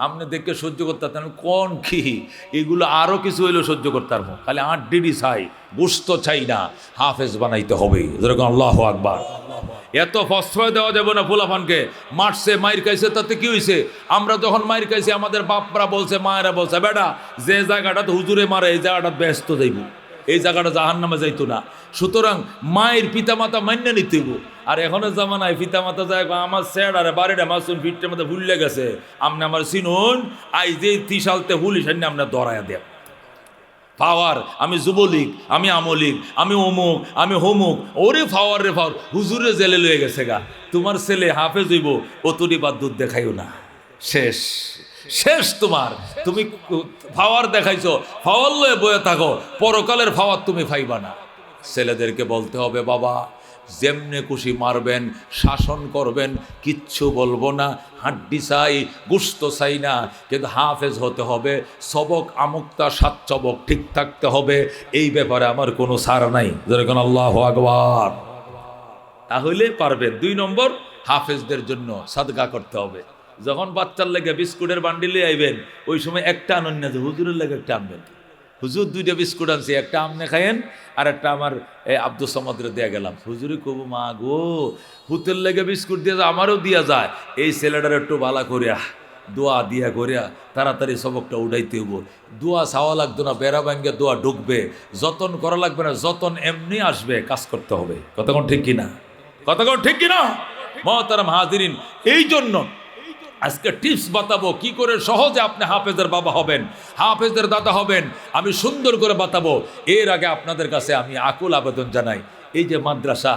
আপনি দেখে সহ্য করতে পারতেন। কোন কি এগুলো আরো কিছু হইলেও সহ্য করতে পারবো, খালি 8 ডিডি চাই, গোস্ত চাই না, হাফেজ বানাইতে হবে। যেরকম আল্লাহু আকবার। এত প্রশ্রয় দেওয়া যাবে না। ফুলাফানকে মারছে, মাইর খাইছে, তাতে কি হয়েছে? আমরা যখন মাইর খাইছি আমাদের বাপরা বলছে, মায়েরা বলছে, বেটা যে জায়গাটাতে হুজুরে মারে এই জায়গাটা ব্যস্ত যাইব, এই জায়গাটা জাহান্নামে যাইতো না। সুতরাং মায়ের পিতামাতা মান্য নিতে হইব। আর এখনের জামানায় পিতামাতা যায়, আমার স্যার আরে বাড়িটা মাসুন ফিটটার মধ্যে ভুললে গেছে, আপনি আমার চিনুন, আই যে 30 সালতে পুলিশ আনি আপনার ধরাইয়া দেন। পাওয়ার, আমি যুবলীগ, আমি আমলীগ, আমি অমুক, আমি হমুক, ওরে পাওয়ার রে পাওয়ার, হুজুরে জেলে লয়ে গেছে গা। তোমার ছেলে হাফেজ হইব, অতটি বাদ দুধ দেখাইও না, শেষ শেষ। তোমার তুমি পাওয়ার দেখাইছো, পাওয়ার লয়ে বয়ে থাকো, পরকালের পাওয়ার তুমি পাইবা না। ছেলেদেরকে বলতে হবে, বাবা যেমনে খুশি মারবেন, শাসন করবেন, কিচ্ছু বলবো না, হাড্ডি চাই, গোস্ত চাই না, কিন্তু হাফেজ হতে হবে। সবক আমুক্তা 7 চবক ঠিক থাকতে হবে, এই ব্যাপারে আমার কোনো ছাড় নাই। যেরকম আল্লাহু আকবার। তাহলে পারবেন। 2 নম্বর, হাফেজদের জন্য সাদকা করতে হবে। যখন বাচ্চার লেগে বিস্কুটের বান্ডিলে আইবেন, ওই সময় একটা আনন্দ না, যে হুজুরের লেগে একটা আনবেন। হুজুর 2টা বিস্কুট আনছি, একটা আমনে খাইয়েন, আর একটা আমার আব্দুল সামাদরে দেয়া গেলাম। হুজুরে কব, মা গো হুতের লেগে বিস্কুট দিয়ে আমারও দিয়া যায়, এই ছেলেটার একটু বালা করিয়া দোয়া দিয়া করিয়া তাড়াতাড়ি সবকটা উঠাইতে হইব। দোয়া চাওয়া লাগতো না, বেড়া ভাঙ্গে দোয়া ঢুকবে, যতন করা লাগবে না, যতন এমনি আসবে, কাজ করতে হবে। কতক্ষণ ঠিক কিনা? কতক্ষণ ঠিক কিনা? মহতারাম হাজিরিন, এই জন্য আজকে টিপস বাতাবো কি করে সহজে আপনি হাফেজের বাবা হবেন, হাফেজের দাদা হবেন, আমি সুন্দর করে বাতাবো। এর আগে আপনাদের কাছে আমি আকুল আবেদন জানাই, এই যে মাদ্রাসা,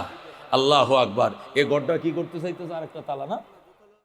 আল্লাহু আকবার, এই ঘরটা কি করতে চাইতেছে? আর একটা তালা না?